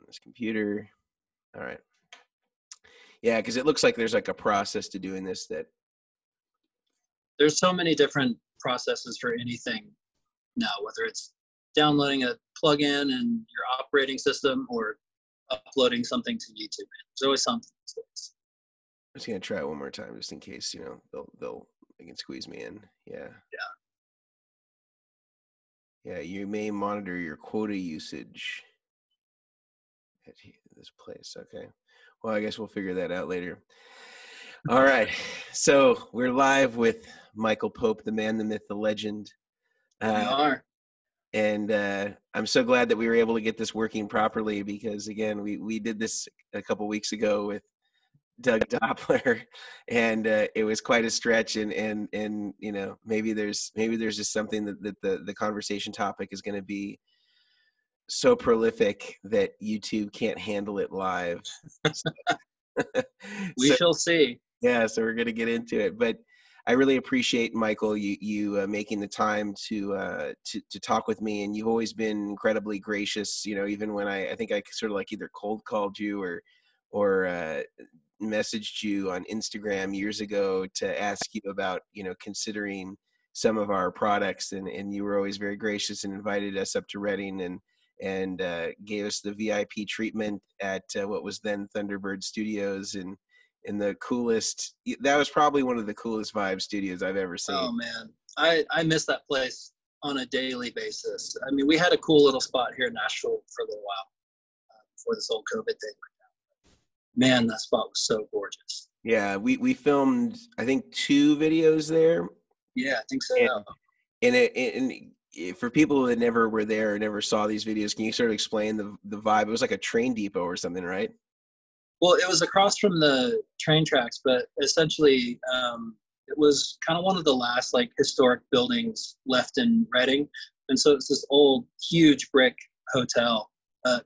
this computer. All right. Yeah, because it looks like there's like a process to doing this that. There's so many different processes for anything now, whether it's downloading a plugin in your operating system or uploading something to YouTube. There's always something. I'm just gonna try it one more time, just in case, you know, they can squeeze me in. Yeah. Yeah, you may monitor your quota usage at this place. Okay. Well, I guess we'll figure that out later. All right. So we're live with Michael Pope, the man, the myth, the legend. We are. And I'm so glad that we were able to get this working properly because, again, we did this a couple weeks ago with Doug Doppler, and it was quite a stretch. And you know, maybe there's just something that the conversation topic is going to be so prolific that YouTube can't handle it live. We shall see. Yeah, so we're going to get into it, but I really appreciate, Michael, you making the time to talk with me, and you've always been incredibly gracious. You know, even when I think I sort of like either cold called you or messaged you on Instagram years ago to ask you about, you know, considering some of our products, and you were always very gracious and invited us up to Reading and gave us the VIP treatment at what was then Thunderbird Studios, and in the coolest, that was probably one of the coolest vibe studios I've ever seen. Oh man, I miss that place on a daily basis. I mean, we had a cool little spot here in Nashville for a little while before this whole COVID thing. Man, that spot was so gorgeous. Yeah, we filmed, I think, 2 videos there. Yeah, I think so. And for people that never were there or never saw these videos, can you sort of explain the vibe? It was like a train depot or something, right? Well, it was across from the train tracks, but essentially it was kind of one of the last like historic buildings left in Reading. And so it's this old, huge brick hotel,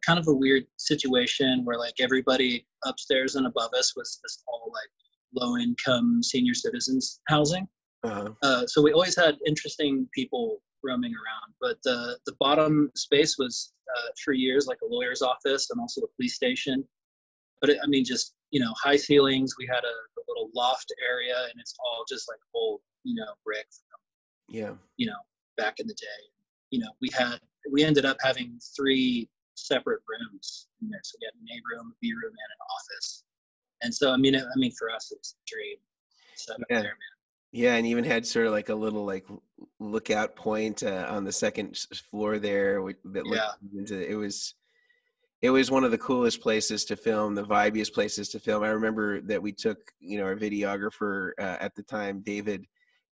kind of a weird situation where like everybody upstairs and above us was this all like low income senior citizens housing. Uh-huh. So we always had interesting people roaming around, but the bottom space was for years like a lawyer's office and also a police station. But I mean, just, you know, high ceilings. We had a little loft area, and it's all just like old, you know, brick from, you know, back in the day. You know, we ended up having 3 separate rooms in there. So we had an A room, a B room, and an office. And so, I mean, for us, it was a dream. So there, man. Yeah, and even had sort of like a little like lookout point on the second floor there. That looked into, it was one of the coolest places to film, the vibiest places to film. I remember that we took, you know, our videographer at the time, David,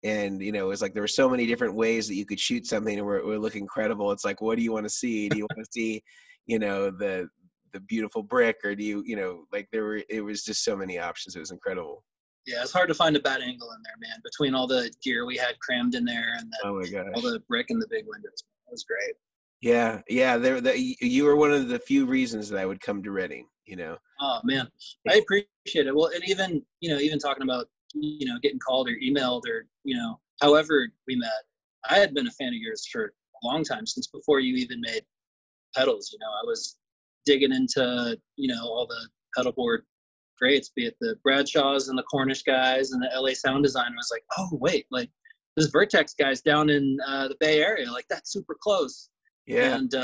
and, you know, it was like there were so many different ways that you could shoot something and it would look incredible. It's like, what do you want to see? Do you want to see, you know, the beautiful brick, or do you know, like it was just so many options. It was incredible. Yeah, it's hard to find a bad angle in there, man, between all the gear we had crammed in there and Oh my gosh, all the brick and the big windows. It was great. Yeah, you were one of the few reasons that I would come to Reading, you know. Oh man, I appreciate it. Well, and even, you know, even talking about, you know, getting called or emailed or, you know, however we met, I had been a fan of yours for a long time, since before you even made pedals. You know, I was digging into, you know, all the pedalboard greats, be it the Bradshaws and the Cornish guys and the LA sound design. I was like, oh wait, like this Vertex guy's down in the Bay Area, like that's super close. Yeah. And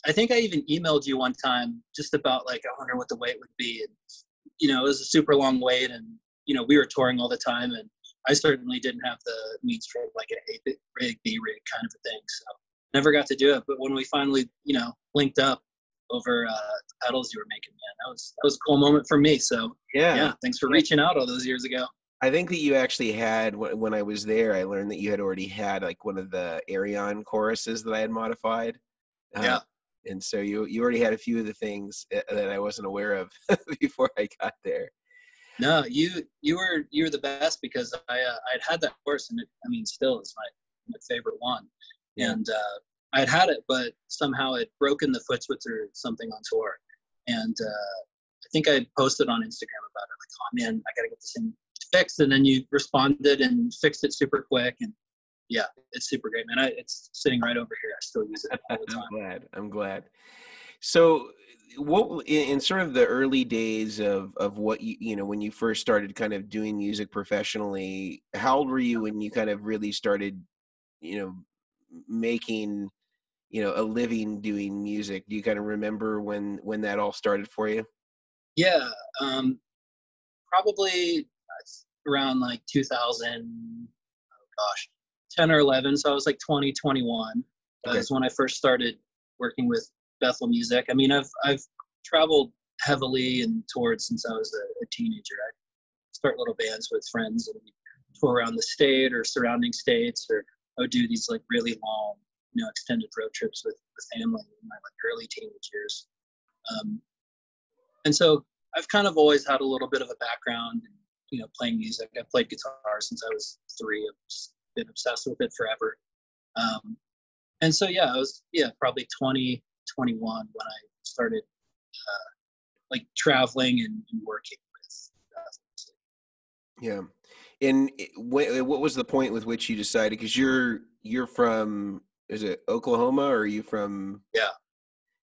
I think I even emailed you one time just about like, I wonder what the wait would be. And, you know, it was a super long wait, and, you know, we were touring all the time, and I certainly didn't have the means for like an A rig, B rig kind of a thing. So never got to do it. But when we finally, you know, linked up over the pedals you were making, man, that was a cool moment for me. So yeah, thanks for reaching out all those years ago. I think that you actually had, when I was there, I learned that you had already had like one of the Ariane choruses that I had modified. Yeah. And so you already had a few of the things that I wasn't aware of before I got there. No, you were the best, because I'd had that course, and I mean, still is my favorite one. Yeah. And I'd had it, but somehow it broken the foot switch or something on tour. And I think I posted on Instagram about it, like, oh man, I gotta get this thing fixed. And then you responded and fixed it super quick. And yeah, it's super great, man. It's sitting right over here. I still use it all the time. I'm glad. So what in sort of the early days of what you know, when you first started kind of doing music professionally, how old were you when you kind of really started, you know, making, you know, a living doing music? Do you kind of remember when that all started for you? Yeah, probably around like 2000, gosh, 10 or 11. So I was like 20, 21 Okay. is when I first started working with Bethel Music. I mean, I've traveled heavily and toured since I was a teenager. I start little bands with friends and we tour around the state or surrounding states, or I would do these like really long, you know, extended road trips with family in my like early teenage years. Um, and so I've kind of always had a little bit of a background in, you know, playing music. I played guitar since I was 3. I've just been obsessed with it forever. Um, and so, yeah, I was, yeah, probably 20, 21 when I started like traveling and working with music. Yeah. And what was the point with which you decided? Because you're from, is it Oklahoma, or are you from? Yeah.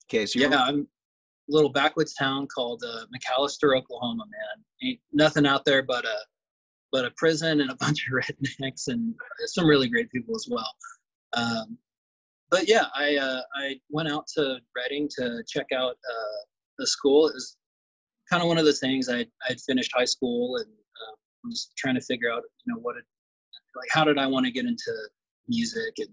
Okay, so Yeah. you're I'm a little backwoods town called McAllister, Oklahoma, man. Ain't nothing out there but a prison and a bunch of rednecks and some really great people as well. Um, but yeah, I went out to Reading to check out the school. It was kind of one of the things. I'd finished high school and was trying to figure out, you know, like how did I want to get into music. And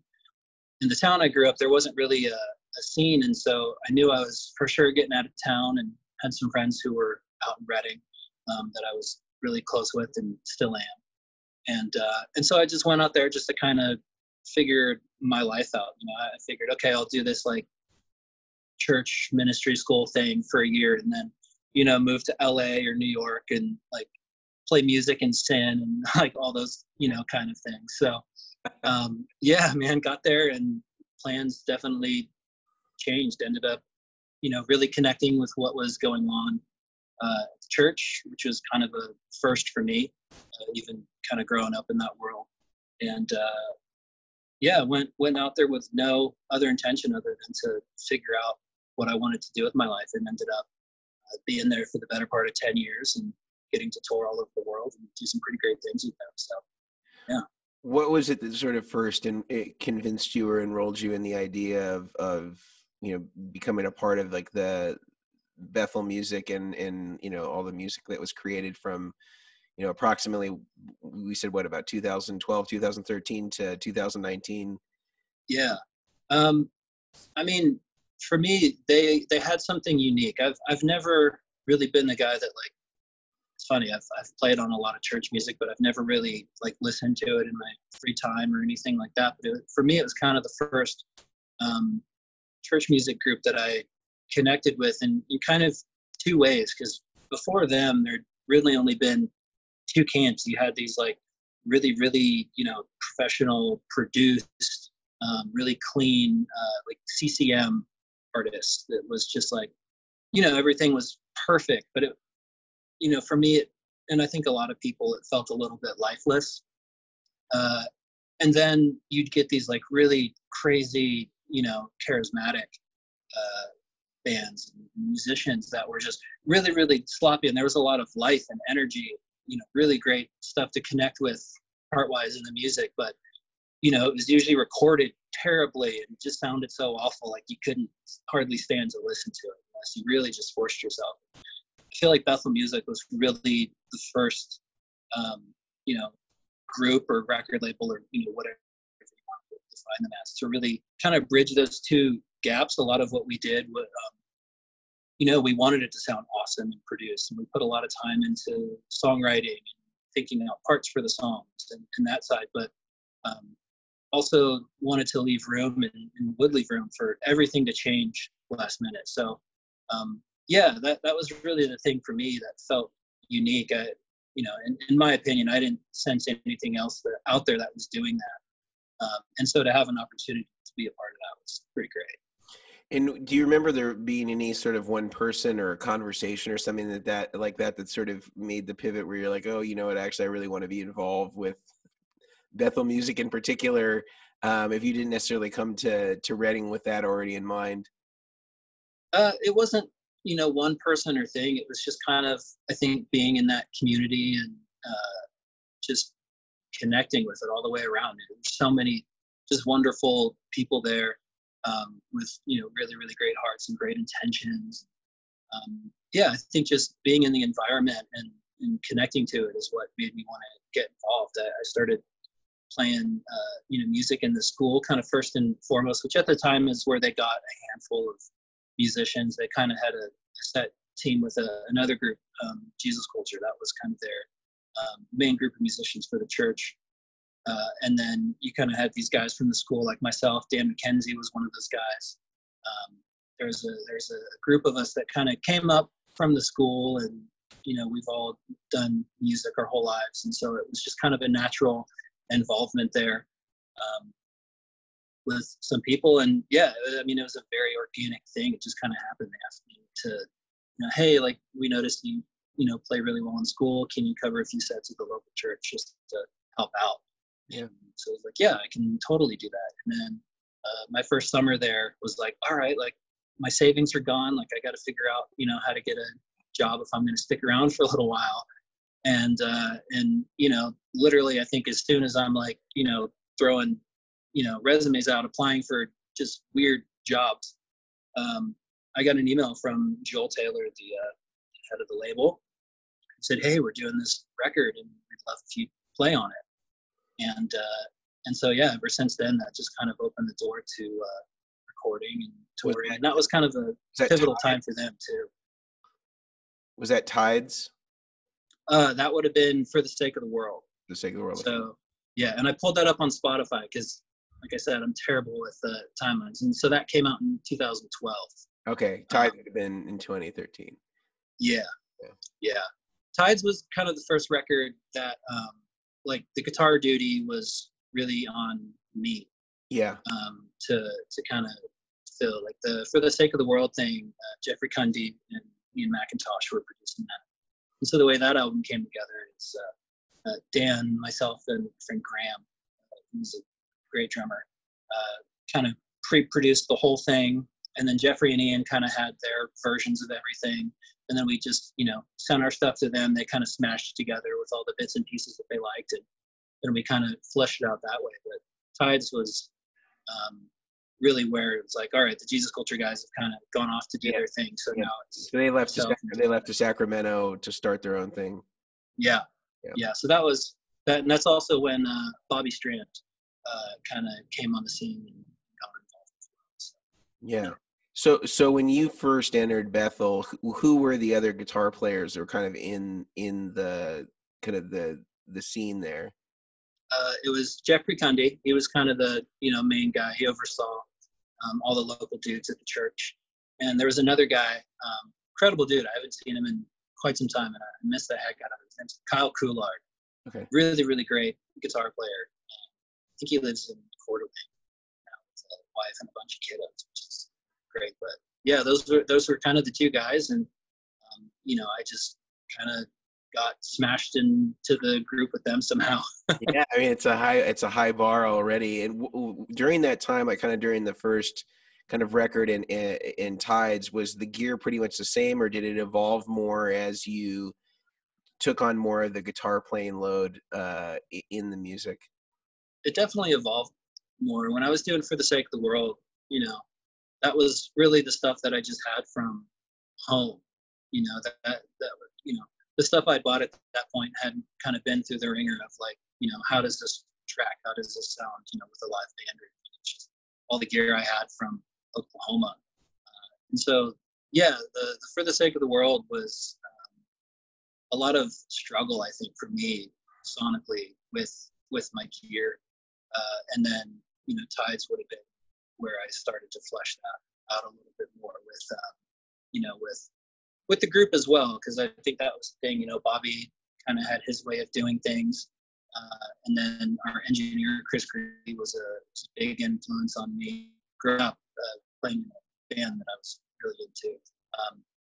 in the town I grew up, there wasn't really a scene, and so I knew I was for sure getting out of town, and had some friends who were out in Reading that I was really close with and still am. And so I just went out there just to kind of figure my life out. You know, I figured, okay, I'll do this like church ministry school thing for a year, and then, you know, move to LA or New York and like play music and sin and like all those, you know, kind of things. So yeah, man, got there and plans definitely changed. Ended up, you know, really connecting with what was going on at church, which was kind of a first for me, even kind of growing up in that world. And yeah, went out there with no other intention other than to figure out what I wanted to do with my life, and ended up being there for the better part of 10 years and getting to tour all over the world and do some pretty great things with them. So yeah. What was it that sort of first and it convinced you or enrolled you in the idea of you know, becoming a part of like the Bethel music and you know, all the music that was created from, you know, approximately, we said what, about 2012, 2013 to 2019? Yeah. Um, I mean, for me, they had something unique. I've never really been the guy that like. It's funny. I've played on a lot of church music, but I've never really like listened to it in my free time or anything like that. But for me, it was kind of the first um, church music group that I connected with in kind of two ways. Because before them, there'd really only been two camps. You had these like really, really, you know, professional produced, really clean, like CCM artists. That was just like, you know, everything was perfect. But it, you know, for me, and I think a lot of people, it felt a little bit lifeless. Uh, and then you'd get these like really crazy, you know, charismatic uh, bands and musicians that were just really, really sloppy. And there was a lot of life and energy, you know, really great stuff to connect with part-wise in the music. But, you know, it was usually recorded terribly and just sounded so awful, like you couldn't hardly stand to listen to it unless you really just forced yourself. I feel like Bethel Music was really the first, you know, group or record label or, you know, whatever you want to define them as, to really kind of bridge those two gaps. A lot of what we did, you know, we wanted it to sound awesome and produced, and we put a lot of time into songwriting and thinking out parts for the songs and that side, but also wanted to leave room and would leave room for everything to change last minute. So yeah, that was really the thing for me that felt unique. You know, in my opinion, I didn't sense anything else out there that was doing that. And so to have an opportunity to be a part of that was pretty great. And do you remember there being any sort of one person or a conversation or something that sort of made the pivot where you're like, oh, you know what, actually I really want to be involved with Bethel music in particular, if you didn't necessarily come to Reading with that already in mind? It wasn't one person or thing. It was just kind of, I think, being in that community and just connecting with it all the way around. There's so many just wonderful people there, with really, really great hearts and great intentions. Yeah, I think just being in the environment and connecting to it is what made me want to get involved. I started playing music in the school, kind of first and foremost, which at the time is where they got a handful of musicians. They kind of had a set team with another group, Jesus Culture. That was kind of their main group of musicians for the church. And then you kind of had these guys from the school, like myself. Dan McKenzie was one of those guys. There's a group of us that kind of came up from the school, and we've all done music our whole lives, and so it was just kind of a natural involvement there with some people. And yeah, I mean, it was a very organic thing. It just kind of happened. They asked me to, hey, like, we noticed you play really well in school. Can you cover a few sets at the local church just to help out? Yeah. And so I was like, yeah, I can totally do that. And then my first summer there was like, all right, like, my savings are gone. Like, I got to figure out, how to get a job if I'm going to stick around for a little while. And literally, I think as soon as I'm like, throwing, resumes out, applying for just weird jobs, I got an email from Joel Taylor, the head of the label. He said, hey, we're doing this record and we'd love if you play on it. And so, yeah, ever since then, that just kind of opened the door to recording and touring. And that was kind of a pivotal time for them too. Was that Tides? That would have been For the Sake of the World. For the Sake of the World. So, yeah, and I pulled that up on Spotify because, like I said, I'm terrible with timelines. And so that came out in 2012. Okay, Tides would have been in 2013. Yeah. Tides was kind of the first record that, like, the guitar duty was really on me. Yeah. To kind of fill, like, the For the Sake of the World thing. Jeffrey Cundy and Ian McIntosh were producing that. And so the way that album came together is Dan, myself, and friend Graham, who's a great drummer, kind of pre-produced the whole thing. And then Jeffrey and Ian kind of had their versions of everything. And then we just, sent our stuff to them. They kind of smashed it together with all the bits and pieces that they liked. And then we kind of fleshed it out that way. But Tides was really where it was like, all right, the Jesus Culture guys have kind of gone off to do their thing. So now it's... So they left to Sacramento to start their own thing. Yeah. So that was that. And that's also when Bobby Strand kind of came on the scene and got involved as well. So, yeah. So when you first entered Bethel, who were the other guitar players that were kind of in the kind of the scene there? It was Jeffrey Cundy. He was kind of the main guy. He oversaw all the local dudes at the church. And there was another guy, incredible dude. I haven't seen him in quite some time, and I miss the heck out of him. His name's Kyle Coulard. Okay. Really, really great guitar player. I think he lives in Coeur d'Alene now with a wife and a bunch of kiddos, which is great. But yeah, those were kind of the two guys, and I just kind of got smashed into the group with them somehow. Yeah, I mean, it's a high bar already. And during that time, like kind of during the first kind of record in Tides, was the gear pretty much the same, or did it evolve more as you took on more of the guitar playing load in the music? It definitely evolved more. When I was doing For the Sake of the World, that was really the stuff that I just had from home. The stuff I bought at that point had kind of been through the ringer of, like, how does this track? How does this sound, with a live band? It's just all the gear I had from Oklahoma. And so, yeah, the For the Sake of the World was a lot of struggle, I think, for me sonically with my gear. And then, Tides would have been where I started to flesh that out a little bit more with the group as well, because I think that was the thing. Bobby kind of had his way of doing things, and then our engineer Chris Creedy was a big influence on me growing up, playing in a band that I was really into,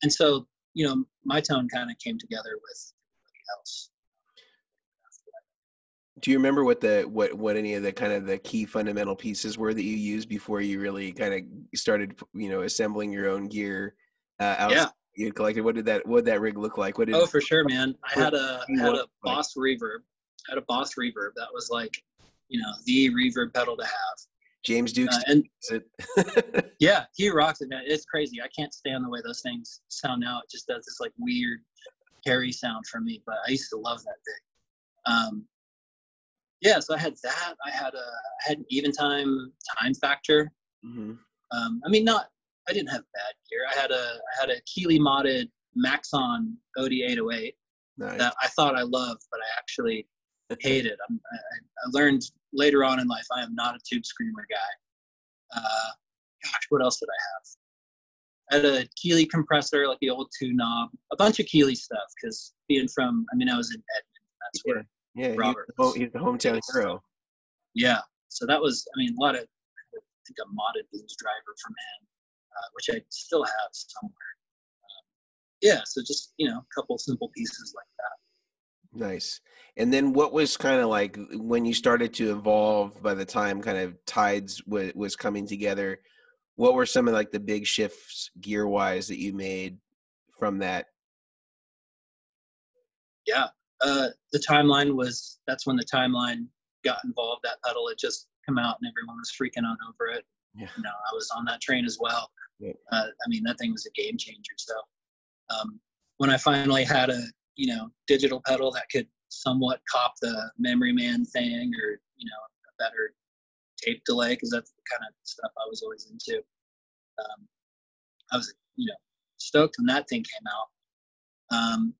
and so my tone kind of came together with everybody else. Do you remember what any of the kind of the key fundamental pieces were that you used before you really kind of started assembling your own gear outside you collected? What did that rig look like? What did? Oh, for sure, man. I had a Like? Boss Reverb. I had a Boss Reverb that was like, the reverb pedal to have. James Duke's. And Is it? yeah, he rocks it, man. It's crazy. I can't stand the way those things sound now. It just does this like weird, hairy sound for me. But I used to love that thing. Yeah, so I had that. I had an even time factor. Mm-hmm. I didn't have bad gear. I had a Keeley modded Maxon OD808 Nice. that I thought I loved, but I actually hated. I learned later on in life I am not a tube screamer guy. Gosh, what else did I have? I had a Keeley compressor, like the old 2-knob, a bunch of Keeley stuff, because being from, I was in Edmond. That's where Robert he's the hometown hero. Yeah, so that was, a lot of, I think a modded blues driver from him, which I still have somewhere. Yeah, so just, a couple simple pieces like that. Nice. And then what was kind of like when you started to evolve, by the time kind of Tides was coming together, what were some of like the big shifts gear wise that you made from that? Yeah. The timeline that's when the timeline got involved. That pedal had just come out and everyone was freaking out over it. Yeah. I was on that train as well. Yeah. That thing was a game changer. So when I finally had a, digital pedal that could somewhat cop the Memory Man thing, or, a better tape delay, because that's the kind of stuff I was always into. I was, stoked when that thing came out.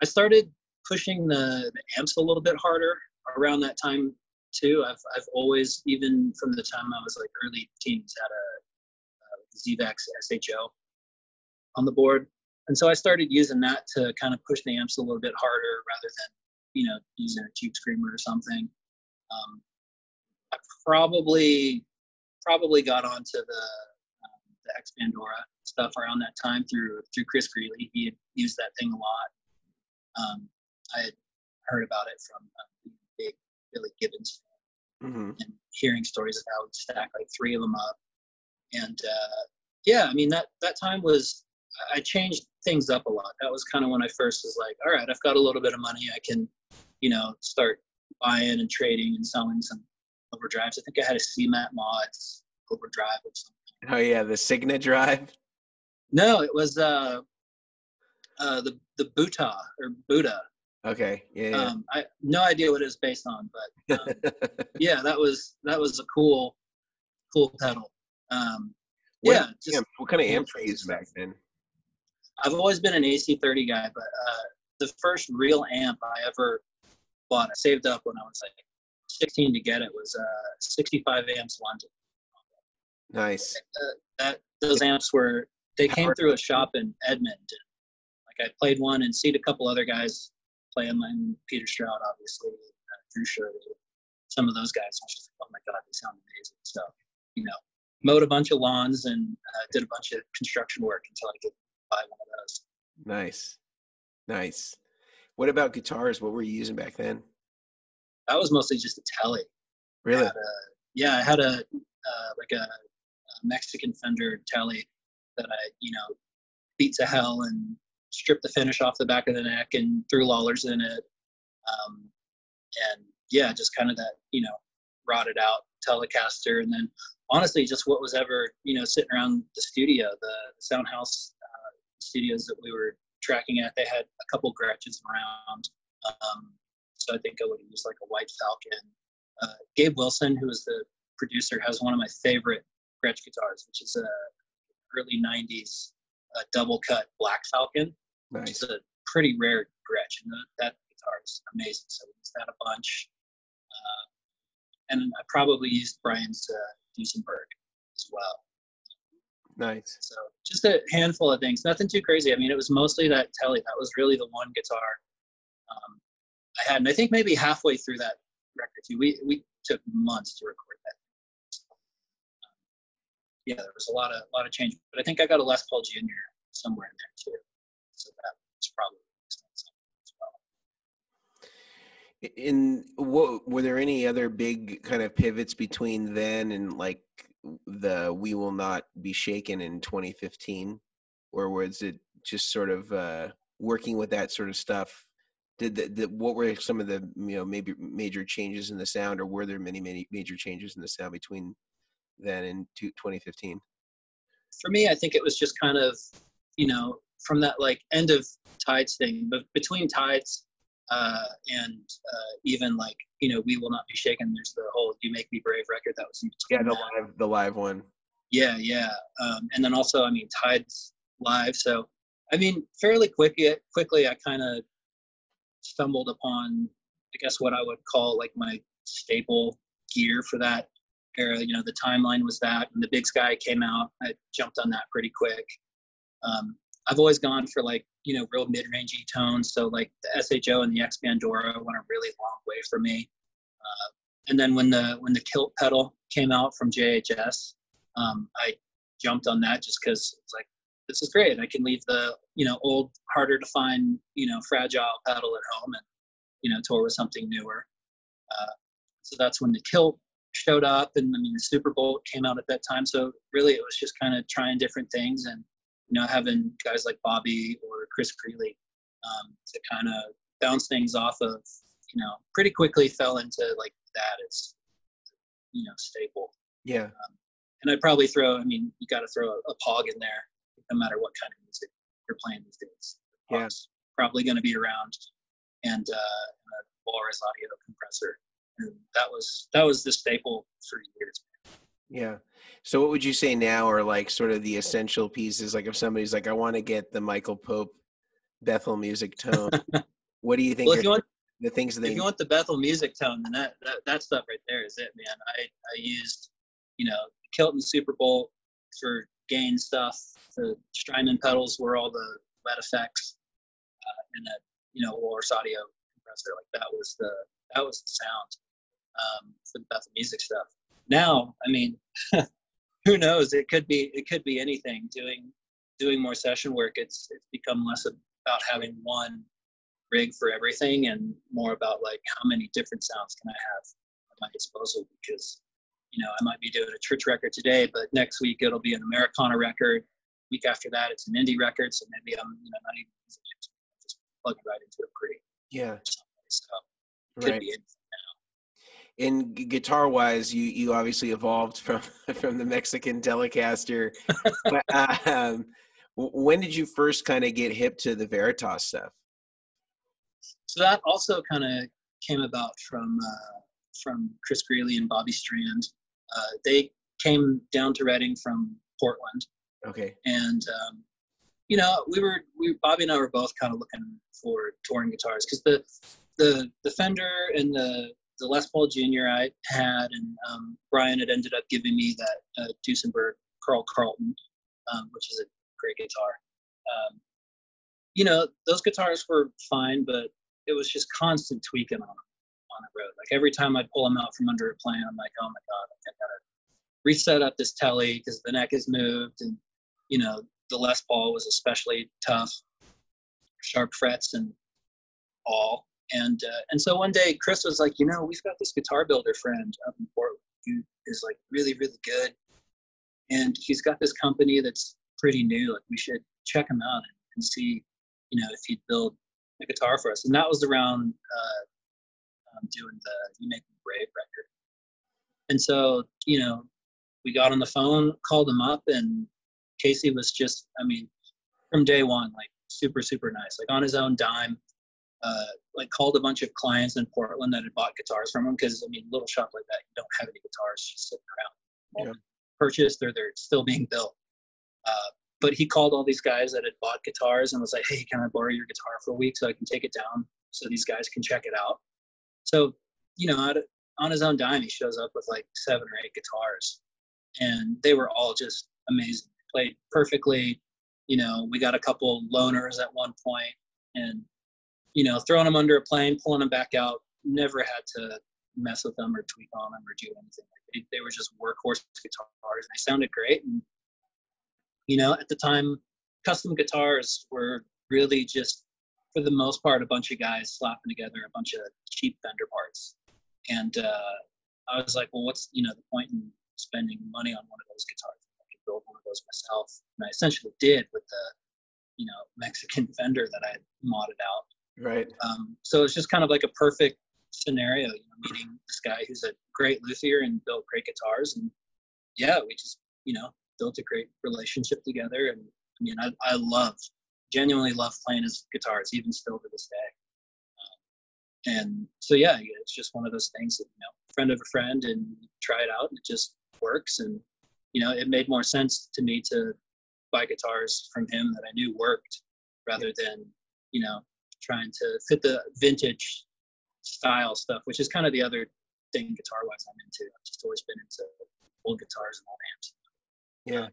I started pushing the amps a little bit harder around that time too. I've always, even from the time I was like early teens, had a ZVAX SHO on the board. And so I started using that to kind of push the amps a little bit harder rather than, using a tube screamer or something. I probably got onto the X Pandora stuff around that time through Chris Greeley. He had used that thing a lot. I had heard about it from a big Billy Gibbons fan, Mm-hmm. and hearing stories of how he'd stack like 3 of them up. And that time was, I changed things up a lot. That was kind of when I first was like, all right, I've got a little bit of money. I can, start buying and trading and selling some OverDrives. I think I had a CMAT Mods OverDrive or something. Oh yeah, the Signet drive. No, it was the Buddha or Buddha. Okay. Yeah. I no idea what it was based on, but yeah, that was a cool pedal. What kind of amps were you using back then? I've always been an AC30 guy, but the first real amp I ever bought, I saved up when I was like 16 to get it, was 65 amps London. Nice. Those amps they came through a shop in Edmond. Like I played one and seen a couple other guys playing, and Peter Stroud, obviously, Drew Shirley, some of those guys. I was just like, oh my God, they sound amazing. So, mowed a bunch of lawns and did a bunch of construction work until I could buy one of those. Nice. What about guitars? What were you using back then? That was mostly just a Tele. Really? I had a Mexican Fender Tele that I, beat to hell and stripped the finish off the back of the neck and threw lollers in it. Just kind of that, rotted out Telecaster. And then honestly, just what was ever, sitting around the studio, the Soundhouse studios that we were tracking at, they had a couple Gretches around. So I think I would have used like a White Falcon. Gabe Wilson, who is the producer, has one of my favorite Gretsch guitars, which is a early 90s double cut Black Falcon. Nice. It's a pretty rare Gretsch, and that guitar is amazing. So we used that a bunch. And I probably used Brian's Duesenberg as well. Nice. So just a handful of things, nothing too crazy. It was mostly that Tele. That was really the one guitar I had. And I think maybe halfway through that record too, we took months to record that. There was a lot of change, but I think I got a Les Paul Jr. somewhere in there too. So that was probably as well. Were there any other big kind of pivots between then and like the We Will Not Be Shaken in 2015, or was it just sort of working with that sort of stuff, what were some of the, you know, maybe major changes in the sound, or were there many major changes in the sound between then and 2015? For me, I think it was just kind of, you know, from that like end of Tides thing, but between Tides and even like, you know, We Will Not Be Shaken, there's the whole You Make Me Brave record that was in between. Yeah, the live one. Yeah, yeah. And then also, I mean, Tides live. So, I mean, fairly quickly, I kind of stumbled upon, I guess, what I would call like my staple gear for that era. You know, the Timeline was that, and the Big Sky came out. I jumped on that pretty quick. I've always gone for like, you know, real mid-rangey tones. So like the SHO and the X Pandora went a really long way for me. And then when the Kilt pedal came out from JHS, I jumped on that just because it's like, this is great. I can leave the, you know, old, harder to find, you know, fragile pedal at home and, you know, tour with something newer. So that's when the Kilt showed up, and I mean, the Super Bolt came out at that time. So really it was just kind of trying different things, and, you know, having guys like Bobby or Chris Creeley to kind of bounce things off of, you know, pretty quickly fell into like that as, you know, staple. Yeah. And I'd probably throw, I mean, you got to throw a Pog in there, no matter what kind of music you're playing these days. Yeah. Probably going to be around, and a Walrus audio compressor. And that was the staple for years. Yeah. So what would you say now are like sort of the essential pieces? Like if somebody's like, I want to get the Michael Pope Bethel music tone, what do you think Well, are the things that if you want the Bethel music tone, then that stuff right there is it, man. I used, you know, Kilton Super Bowl for gain stuff. The Strymon pedals were all the wet effects, and that, you know, Walrus audio compressor. Like that was the sound for the Bethel music stuff. Now, I mean, who knows? It could be anything. Doing more session work, it's become less about having one rig for everything and more about like how many different sounds can I have at my disposal, because, you know, I might be doing a church record today, but next week it'll be an Americana record. Week after that it's an indie record, so maybe I'm, you know, not even just plug right into it pretty. Yeah. So it Right. could be anything now. And guitar wise, you obviously evolved from the Mexican Telecaster. But, when did you first kind of get hip to the Veritas stuff? So that also kind of came about from Chris Greeley and Bobby Strand. They came down to Reading from Portland. Okay. And you know, Bobby and I were both kind of looking for touring guitars, because the Fender and the Les Paul Jr. I had, and Brian had ended up giving me that Duesenberg Carl Carlton, which is a great guitar. You know, those guitars were fine, but it was just constant tweaking on the road. Like every time I'd pull them out from under a plane, I'm like, oh my God, I gotta reset up this telly because the neck is moved. And, you know, the Les Paul was especially tough, sharp frets and all. And so one day Chris was like, you know, we've got this guitar builder friend up in Portland who is like really, really good. And he's got this company that's pretty new. Like we should check him out and see, you know, if he'd build a guitar for us. And that was around doing the You Make Me Brave record. And so, you know, we got on the phone, called him up, and Casey was just, I mean, from day one, like super, super nice, like on his own dime, like called a bunch of clients in Portland that had bought guitars from him. Cause I mean, little shop like that, you don't have any guitars just sitting around. Yeah. Purchased, or they're still being built. But he called all these guys that had bought guitars and was like, hey, can I borrow your guitar for a week so I can take it down so these guys can check it out? So, you know, on his own dime, he shows up with like 7 or 8 guitars, and they were all just amazing. Played perfectly. You know, we got a couple loaners at one point, and, you know, throwing them under a plane, pulling them back out, never had to mess with them or tweak on them or do anything. They were just workhorse guitars. They sounded great. And, you know, at the time, custom guitars were really just, for the most part, a bunch of guys slapping together a bunch of cheap Fender parts. And I was like, well, what's, you know, the point in spending money on one of those guitars? I could build one of those myself. And I essentially did with Mexican Fender that I had modded out. Right. So it's just kind of like a perfect scenario, meeting this guy who's a great luthier and built great guitars. And yeah, we just, built a great relationship together. And I mean, I genuinely love playing his guitars, even still to this day. And so, yeah, it's just one of those things that, friend of a friend, and try it out and it just works. And, it made more sense to me to buy guitars from him that I knew worked rather than, trying to fit the vintage style stuff, which is kind of the other thing guitar wise I'm into. I've just always been into old guitars and old amps. Yeah.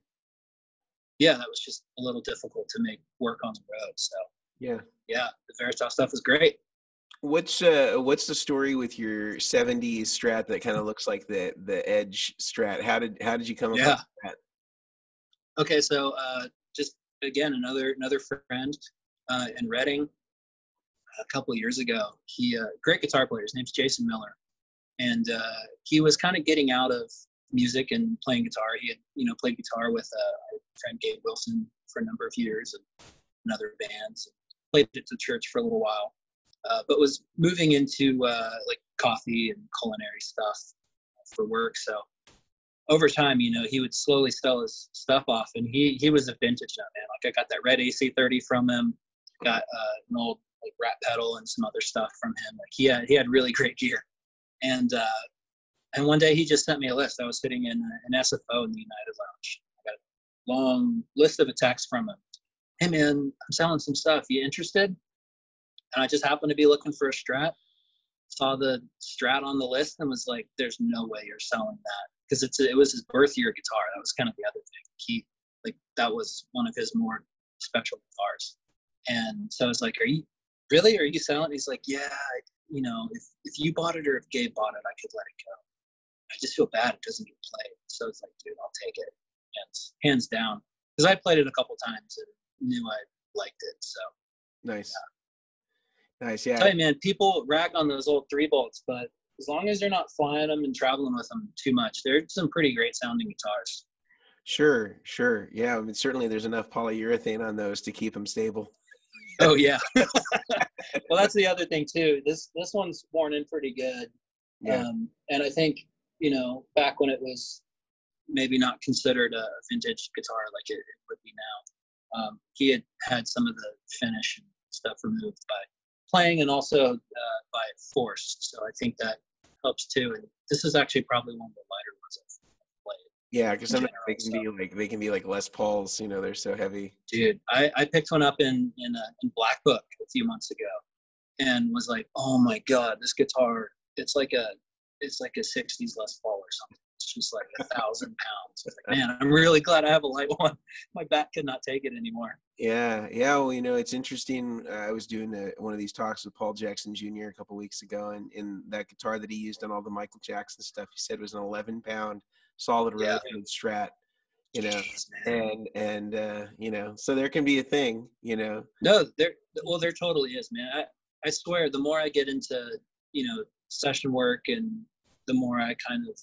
Yeah, that was just a little difficult to make work on the road. So yeah, the Veritas stuff is great. What's the story with your 70s Strat that kind of looks like the Edge Strat? How did you come about that? Okay, so just again another friend in Reading a couple of years ago. He great guitar player. His name's Jason Miller, and he was kind of getting out of music and playing guitar. He had played guitar with our friend Gabe Wilson for a number of years and other bands. Played at the church for a little while. But was moving into like coffee and culinary stuff for work. So over time, he would slowly sell his stuff off, and he was a vintage nut, man. Like I got that red AC30 from him, got an old like Rat pedal and some other stuff from him. Like he had really great gear, and one day he just sent me a list. I was sitting in an SFO in the United Lounge. I got a long list of a text from him. Hey man, I'm selling some stuff. You interested? And I just happened to be looking for a Strat, saw the Strat on the list, and was like, there's no way you're selling that. Because it was his birth year guitar. That was kind of the other thing. That was one of his more special guitars. And so I was like, are you selling? He's like, yeah, if you bought it or if Gabe bought it, I could let it go. I just feel bad it doesn't get played. So it's like, dude, I'll take it. Hands down. Because I played it a couple times and knew I liked it. So nice. Yeah. Nice, yeah. Tell you, man, people rag on those old 3-bolts, but as long as they're not flying them and traveling with them too much, they're some pretty great sounding guitars. Sure. Yeah, I mean, certainly there's enough polyurethane on those to keep them stable. Oh yeah. Well, that's the other thing too. This one's worn in pretty good. Yeah. And I think back when it was maybe not considered a vintage guitar like it would be now, he had some of the finish and stuff removed by playing and also by force. So I think that helps too. And this is actually probably one of the lighter ones I've played. Yeah, because sometimes they can be like Les Pauls. They're so heavy. Dude, I picked one up in Black Book a few months ago, and was like, oh my god, this guitar! It's like a 60s Les Paul or something. It's just like 1,000 pounds. It's like, man, I'm really glad I have a light one. My back could not take it anymore. Yeah. Well, it's interesting. I was doing one of these talks with Paul Jackson Jr. a couple weeks ago, and in that guitar that he used on all the Michael Jackson stuff, he said was an 11-pound solid rotated Strat. Jeez, and so there can be a thing. No, there totally is, man. I swear, the more I get into session work, and the more I kind of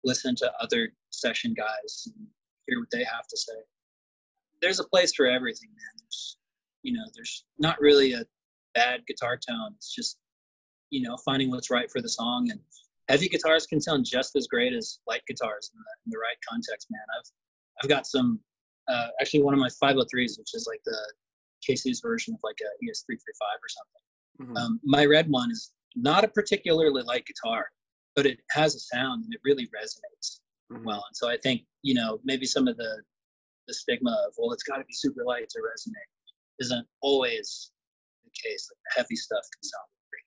listen to other session guys and hear what they have to say, there's a place for everything, man. There's not really a bad guitar tone. It's just finding what's right for the song. And heavy guitars can sound just as great as light guitars in the right context, man. I've got some actually one of my 503s, which is like the Casey's version of like a ES335 or something. Mm-hmm. My red one is not a particularly light guitar, but it has a sound and it really resonates well. And so I think maybe some of the stigma of, well, it's got to be super light to resonate, isn't always the case. Like the heavy stuff can sound great.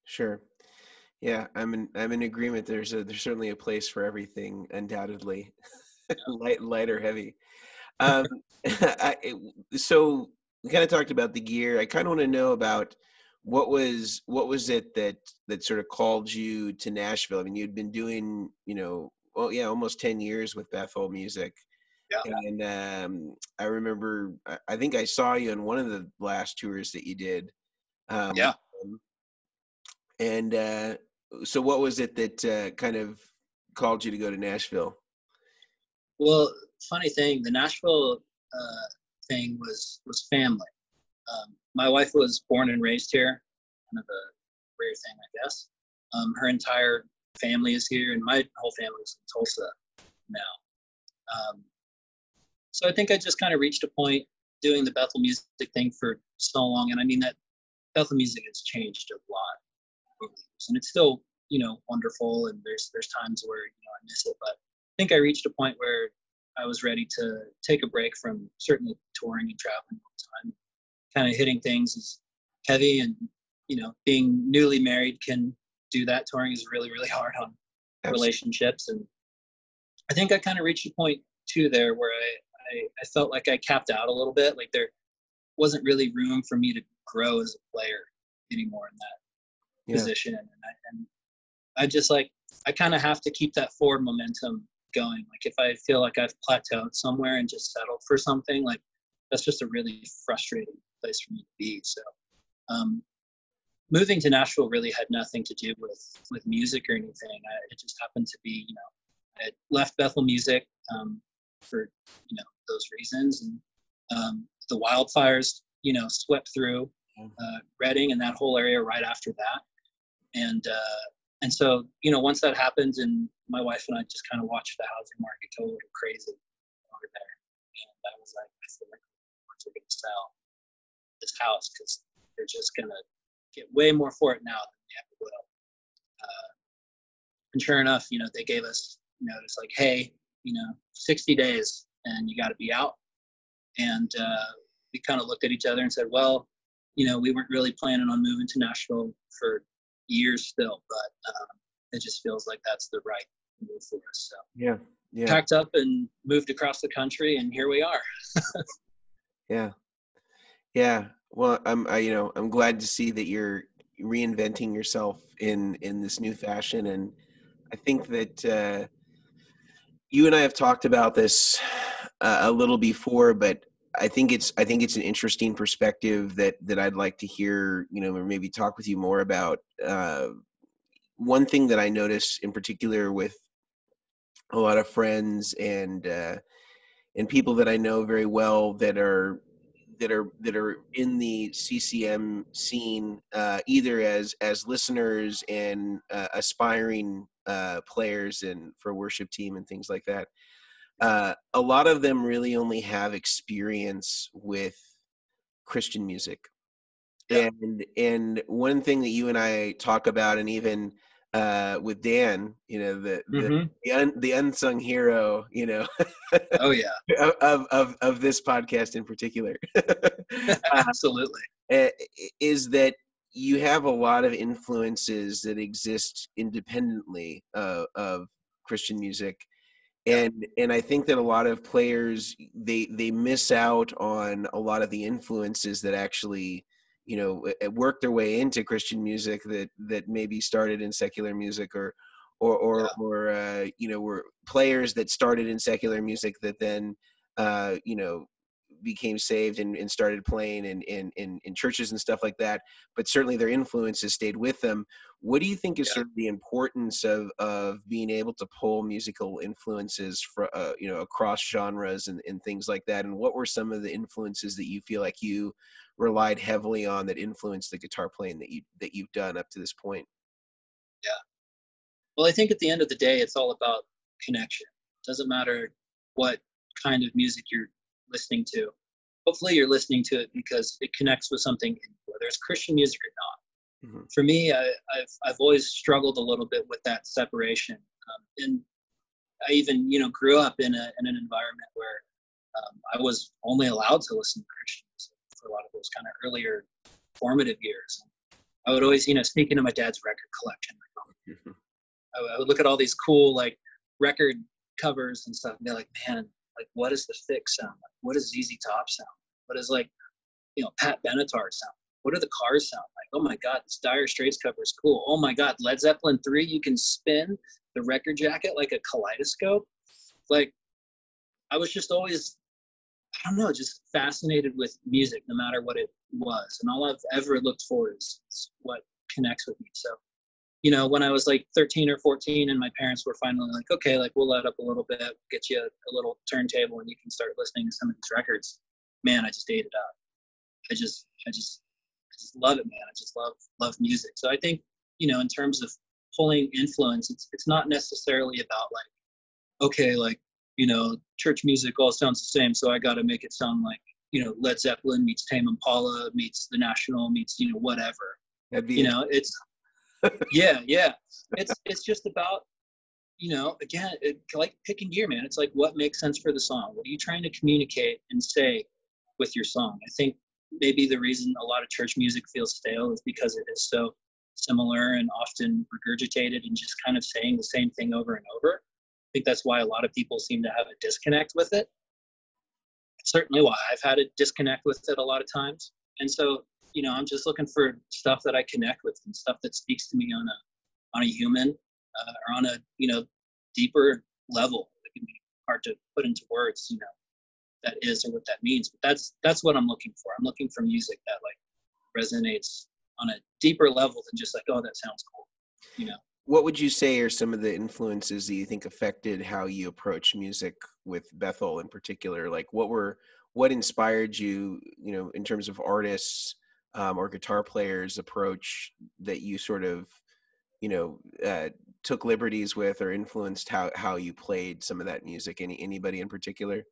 Sure. Yeah, I'm in agreement. There's certainly a place for everything, undoubtedly. light or heavy. So we kind of talked about the gear. I kind of want to know about what was it that sort of called you to Nashville? I mean, you'd been doing almost 10 years with Bethel music. Yeah. And I remember, I think I saw you on one of the last tours that you did. And so what was it that kind of called you to go to Nashville? Well, funny thing, the Nashville thing was family. My wife was born and raised here, kind of a rare thing, I guess. Her entire family is here, and my whole family is in Tulsa now. So I think I just kind of reached a point doing the Bethel music thing for so long, and I mean that Bethel music has changed a lot over the years, and it's still, you know, wonderful, and there's times where, you know, I miss it, but I think I reached a point where I was ready to take a break from certainly touring and traveling all the time. Kind of hitting things is heavy, and, you know, being newly married can do that. Touring is really, really hard on relationships, and I think I kind of reached a point too there where I felt like I capped out a little bit. Like there wasn't really room for me to grow as a player anymore in that position, and I just like, I kind of have to keep that forward momentum going. Like if I feel like I've plateaued somewhere and just settled for something, like that's just a really frustrating place for me to be. So moving to Nashville really had nothing to do with music or anything. It just happened to be, you know, I left Bethel music for, you know, those reasons, and the wildfires, you know, swept through Reading and that whole area right after that, and so, you know, once that happened, and my wife and I just kind of watched the housing market go a little crazy over there, and I was like, I feel like we're going to sell this house because they're just going to get way more for it now than they ever will. And sure enough, you know, they gave us notice like, hey, you know, 60 days and you got to be out. And we kind of looked at each other and said, well, you know, we weren't really planning on moving to Nashville for years still, but it just feels like that's the right move for us. So yeah, packed up and moved across the country, and here we are. yeah. Well, I'm glad to see that you're reinventing yourself in this new fashion, and I think that you and I have talked about this a little before, but I think it's an interesting perspective that I'd like to hear, you know, or maybe talk with you more about. One thing that I notice in particular with a lot of friends and people that I know very well that are in the CCM scene, either as listeners and aspiring players and for worship team and things like that. A lot of them really only have experience with Christian music. Yeah. And one thing that you and I talk about, and even with Dan, you know, the unsung hero, you know, Oh yeah. of this podcast in particular, Absolutely. is that you have a lot of influences that exist independently of Christian music. And I think that a lot of players, they miss out on a lot of the influences that actually, you know, work their way into Christian music that maybe started in secular music, or you know, were players that started in secular music that then you know, became saved and started playing in churches and stuff like that, but certainly their influences stayed with them. What do you think is sort of the importance of being able to pull musical influences for you know, across genres and things like that? And what were some of the influences that you feel like you relied heavily on that influenced the guitar playing that you've done up to this point? Yeah. Well, I think at the end of the day, it's all about connection. It doesn't matter what kind of music you're listening to. Hopefully you're listening to it because it connects with something, whether it's Christian music or not. Mm-hmm. For me, I've always struggled a little bit with that separation. And I even, you know, grew up in an environment where I was only allowed to listen to Christian music for a lot of those kind of earlier formative years. I would always, you know, sneak into my dad's record collection. I would look at all these cool, like, record covers and stuff and be like, man, like, what does the Fix sound like? What does ZZ Top sound like? What does, like, you know, Pat Benatar sound like? What do the Cars sound like? Oh my God, this Dire Straits cover is cool. Oh my God, Led Zeppelin 3, you can spin the record jacket like a kaleidoscope. Like, I was just always, I don't know, just fascinated with music, no matter what it was. And all I've ever looked for is what connects with me. So, you know, when I was like 13 or 14 and my parents were finally like, okay, like, we'll let up a little bit, get you a little turntable and you can start listening to some of these records. man, I just ate it up. I just love it, man. I just love music. So I think, you know, in terms of pulling influence, it's not necessarily about like, okay, like, you know, church music all sounds the same, so I got to make it sound like, you know, Led Zeppelin meets Tame Impala meets The National meets, you know, whatever. That'd be You know, it's yeah. It's just about, you know, again, like picking gear, man. It's like, what makes sense for the song? What are you trying to communicate and say with your song? I think maybe the reason a lot of church music feels stale is because it is so similar and often regurgitated and just kind of saying the same thing over and over. I think that's why a lot of people seem to have a disconnect with it. It's certainly why I've had a disconnect with it a lot of times. And so, you know, I'm just looking for stuff that I connect with and stuff that speaks to me on a human or on a, you know, deeper level. It can be hard to put into words, you know, that is or what that means. But that's what I'm looking for. I'm looking for music that like resonates on a deeper level than just like, oh, that sounds cool, you know. What would you say are some of the influences that you think affected how you approach music with Bethel in particular? Like what inspired you, you know, in terms of artists or guitar players approach that you sort of, you know, took liberties with or influenced how you played some of that music? Anybody in particular?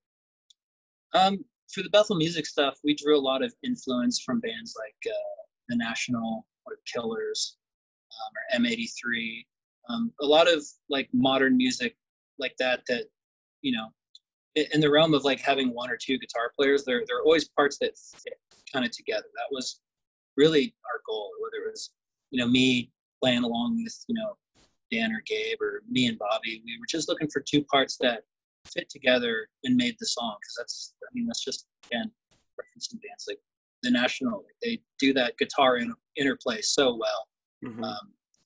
For the Bethel music stuff, we drew a lot of influence from bands like The National or Killers, or M83, a lot of like modern music like that, you know, in the realm of like having one or two guitar players, there are always parts that fit kind of together. That was really our goal, whether it was, you know, me playing along with, you know, Dan or Gabe or me and Bobby. We were just looking for two parts that fit together and made the song. Because that's just, again, referencing bands like The National. They do that guitar interplay so well. Mm-hmm.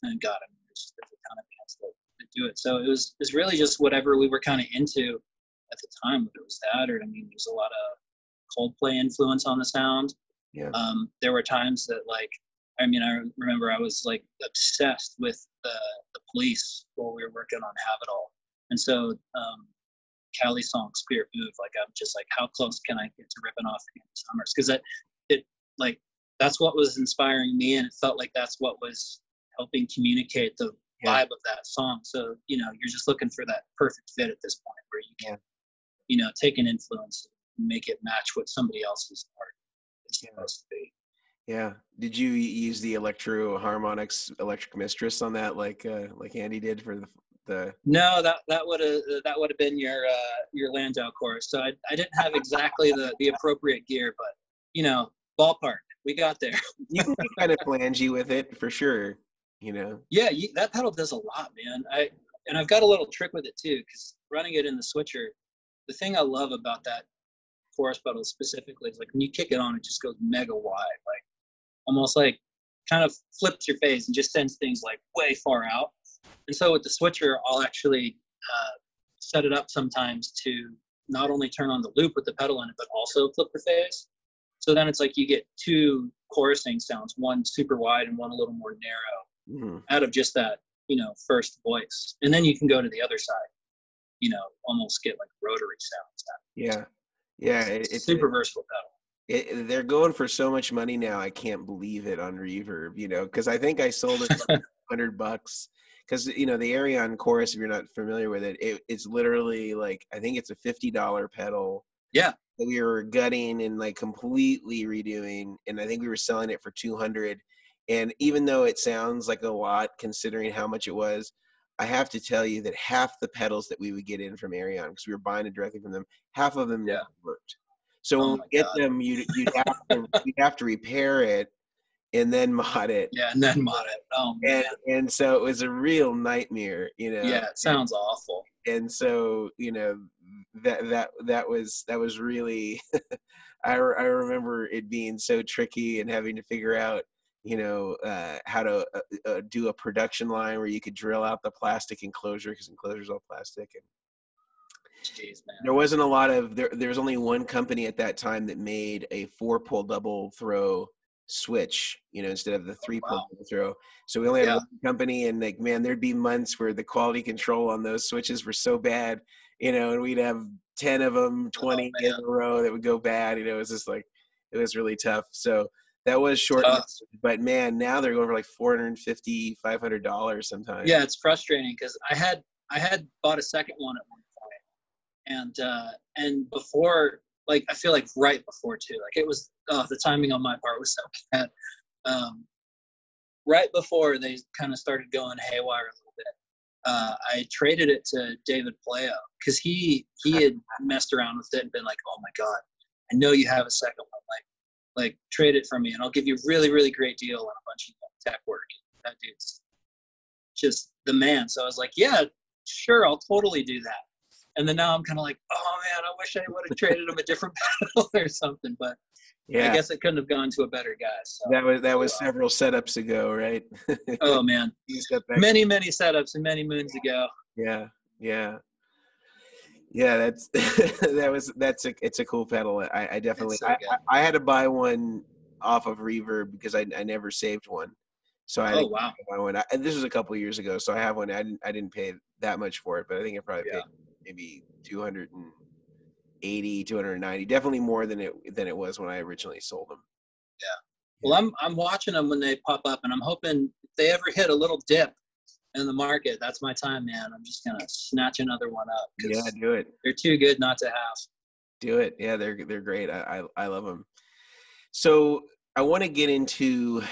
And God, there's a ton of bands that do it. So it was really just whatever we were kind of into at the time, whether it was that or, there's a lot of Coldplay influence on the sound. Yeah. There were times that like, I remember I was like obsessed with the Police while we were working on Have It All. And so Callie's song Spirit Move, like I'm just like, how close can I get to ripping off Andy Summers? Because it like that's what was inspiring me, and it felt like that's what was helping communicate the vibe of that song. So, you know, you're just looking for that perfect fit at this point where you can, you know, take an influence and make it match what somebody else's art is supposed to be. Yeah. Did you use the Electro Harmonix Electric Mistress on that, like Andy did for the? No, that would have been your Landau chorus. So I didn't have exactly the appropriate gear, but you know, ballpark, we got there. You can be kind of flangy with it for sure, you know. Yeah, that pedal does a lot, man. I've got a little trick with it too, because running it in the switcher, the thing I love about that chorus pedal specifically is like when you kick it on, it just goes mega wide, like almost like kind of flips your phase and just sends things like way far out. And so with the switcher, I'll actually set it up sometimes to not only turn on the loop with the pedal in it, but also flip the phase. So then it's like you get two chorusing sounds, one super wide and one a little more narrow out of just that, you know, first voice. And then you can go to the other side, you know, almost get like rotary sounds out. Yeah. Yeah. It's super versatile pedal. They're going for so much money now. I can't believe it on Reverb, you know, because I think I sold it for $100. Because, you know, the Ariane chorus, if you're not familiar with it, it's literally like, I think it's a $50 pedal. Yeah. That we were gutting and like completely redoing. And I think we were selling it for $200. And even though it sounds like a lot, considering how much it was, I have to tell you that half the pedals that we would get in from Ariane, because we were buying it directly from them, half of them never worked. So when we get them, you'd have to repair it and then mod it. Yeah, and then mod it. Oh man. And so it was a real nightmare, you know. Yeah, it sounds awful. And so, you know, that was really I remember it being so tricky and having to figure out, you know, how to do a production line where you could drill out the plastic enclosure, because enclosure's all plastic. And jeez, man. there wasn't a lot of there was only one company at that time that made a 4-pull double throw switch, you know, instead of the 3-pull double throw. So we only had one company, and like, man, there'd be months where the quality control on those switches were so bad, you know, and we'd have 10 of them, Oh 20 in man, a row that would go bad. You know, it was just like, it was really tough. So that was short, tough. but man, now they're going for like $450, $500 sometimes. Yeah, it's frustrating because I had bought a second one at one point, and before, like I feel like right before too, like it was the timing on my part was so bad. Um, right before they kind of started going haywire a little bit, I traded it to David Playo because he had messed around with it and been like, oh my god, I know you have a second one, like trade it for me and I'll give you a really really great deal on a bunch of tech work. That dude's just the man. So I was like, yeah, sure, I'll totally do that. And then now I'm kind of like, oh man, I wish I would have traded him a different pedal or something, but I Yeah, guess it couldn't have gone to a better guy. So that was several setups ago, right? oh man, You step back. many setups and many moons ago. Yeah, yeah. Yeah, that's it's a cool pedal. I definitely It's so good. I had to buy one off of Reverb because I never saved one, so I had Oh to wow. buy one. And this was a couple of years ago, so I have one. I didn't pay that much for it, but I think I probably Yeah. paid maybe 280, 290, definitely more than it was when I originally sold them. Yeah. Well, I'm watching them when they pop up, and I'm hoping if they ever hit a little dip in the market, that's my time, man. I'm just gonna snatch another one up Yeah, because do it. they're too good not to have. Do it. Yeah, they're great. I love them. So I want to get into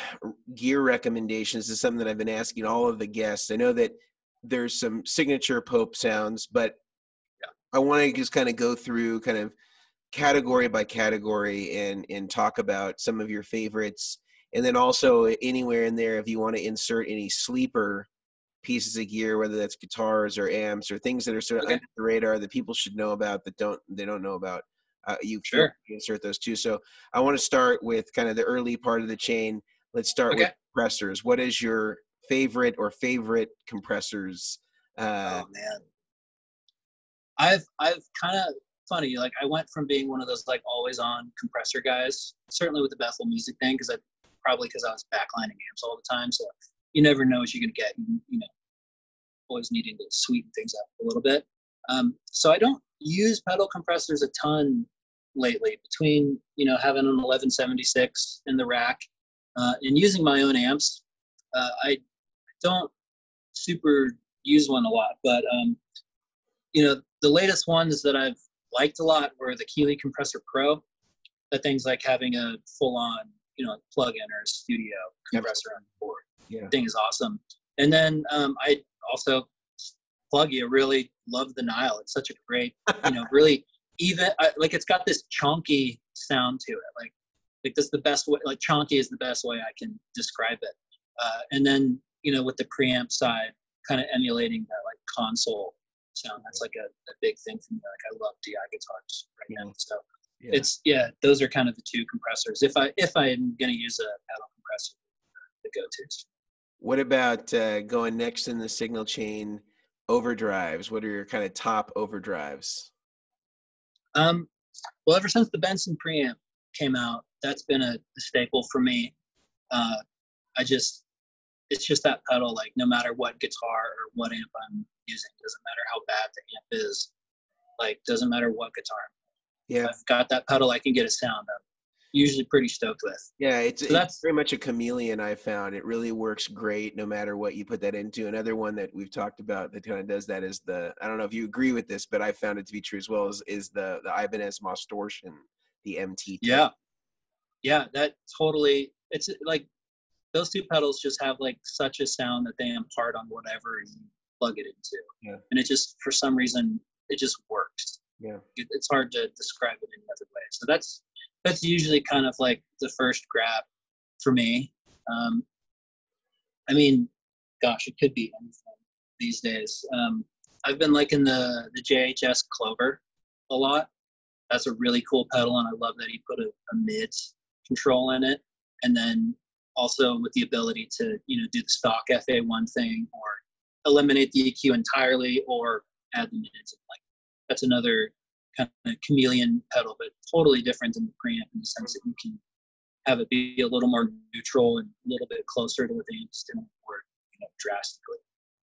gear recommendations. This is something that I've been asking all of the guests. I know that there's some signature Pope sounds, but Yeah. I want to just kind of go through kind of category by category and talk about some of your favorites. And then also anywhere in there, if you want to insert any sleeper pieces of gear, whether that's guitars or amps or things that are sort of Okay. under the radar that people should know about that they don't know about. You feel Sure. free to insert those too. So I want to start with kind of the early part of the chain. Let's start with Okay. compressors. What is your favorite compressors? Oh man. I've kind of funny, like I went from being one of those like always on compressor guys, certainly with the Bethel music thing, because I was backlining amps all the time. So you never know what you're gonna get. You know, always needing to sweeten things up a little bit. So I don't use pedal compressors a ton lately. Between having an 1176 in the rack and using my own amps, I don't super use one a lot. But the latest ones that I've liked a lot were the Keeley Compressor Pro. That thing's like having a full-on plug-in or a studio compressor on the board. Yeah. Thing is awesome. And then I also plug you really love the Nile. It's such a great, really even like it's got this chonky sound to it. Like that's the best way. Like chonky is the best way I can describe it. And then with the preamp side, kind of emulating that like console sound. That's like a big thing for me. Like I love DI guitars right now. So it's those are kind of the two compressors. If I'm gonna use a pedal compressor, the go-tos. What about going next in the signal chain? OverDrives. What are your kind of top OverDrives? Well, ever since the Benson preamp came out, that's been a staple for me. It's just that pedal, like no matter what guitar or what amp I'm using, doesn't matter how bad the amp is, like doesn't matter what guitar. Yeah. I've got that pedal, I can get a sound I'm usually pretty stoked with. Yeah, it's very much a chameleon. I found it really works great no matter what you put that into. Another one that we've talked about that kind of does that is I don't know if you agree with this, but I found it to be true as well, is the Ibanez Distortion, the MT. Yeah, that totally. It's like those two pedals just have like such a sound that they impart on whatever you plug it into. Yeah. And it just, for some reason, it just works. Yeah. It's hard to describe it any other way. So that's usually kind of like the first grab for me. I mean, gosh, it could be anything these days. I've been liking the JHS Clover a lot. That's a really cool pedal, and I love that he put a mid control in it, and then also with the ability to do the stock FA1 thing, or eliminate the EQ entirely, or add the mids. Like that's another kind of chameleon pedal, but totally different than the preamp in the sense that you can have it be a little more neutral and a little bit closer to what the amps didn't, or drastically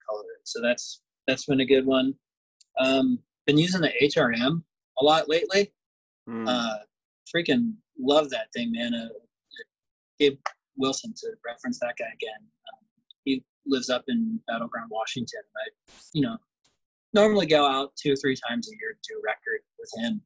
color it. So that's been a good one. Been using the HRM a lot lately. Mm. Freaking love that thing, man. Gabe Wilson, to reference that guy again. He lives up in Battleground, Washington. And I, normally go out 2 or 3 times a year to do a record with him.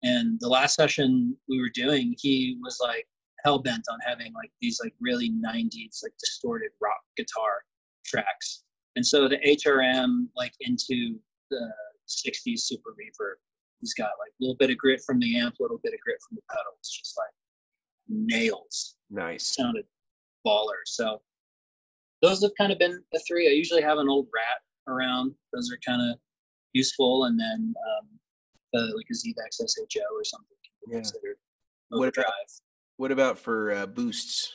And the last session we were doing, he was like hell bent on having like these like really 90s like distorted rock guitar tracks. And so the HRM like into the 60s super reverb. He's got like a little bit of grit from the amp, a little bit of grit from the pedal. It's just like nails. Nice. Sounded baller. So those have kind of been the 3. I usually have an old Rat around. Those are kind of useful. And then like a Zvex SHO or something can be considered OverDrive. What about for boosts?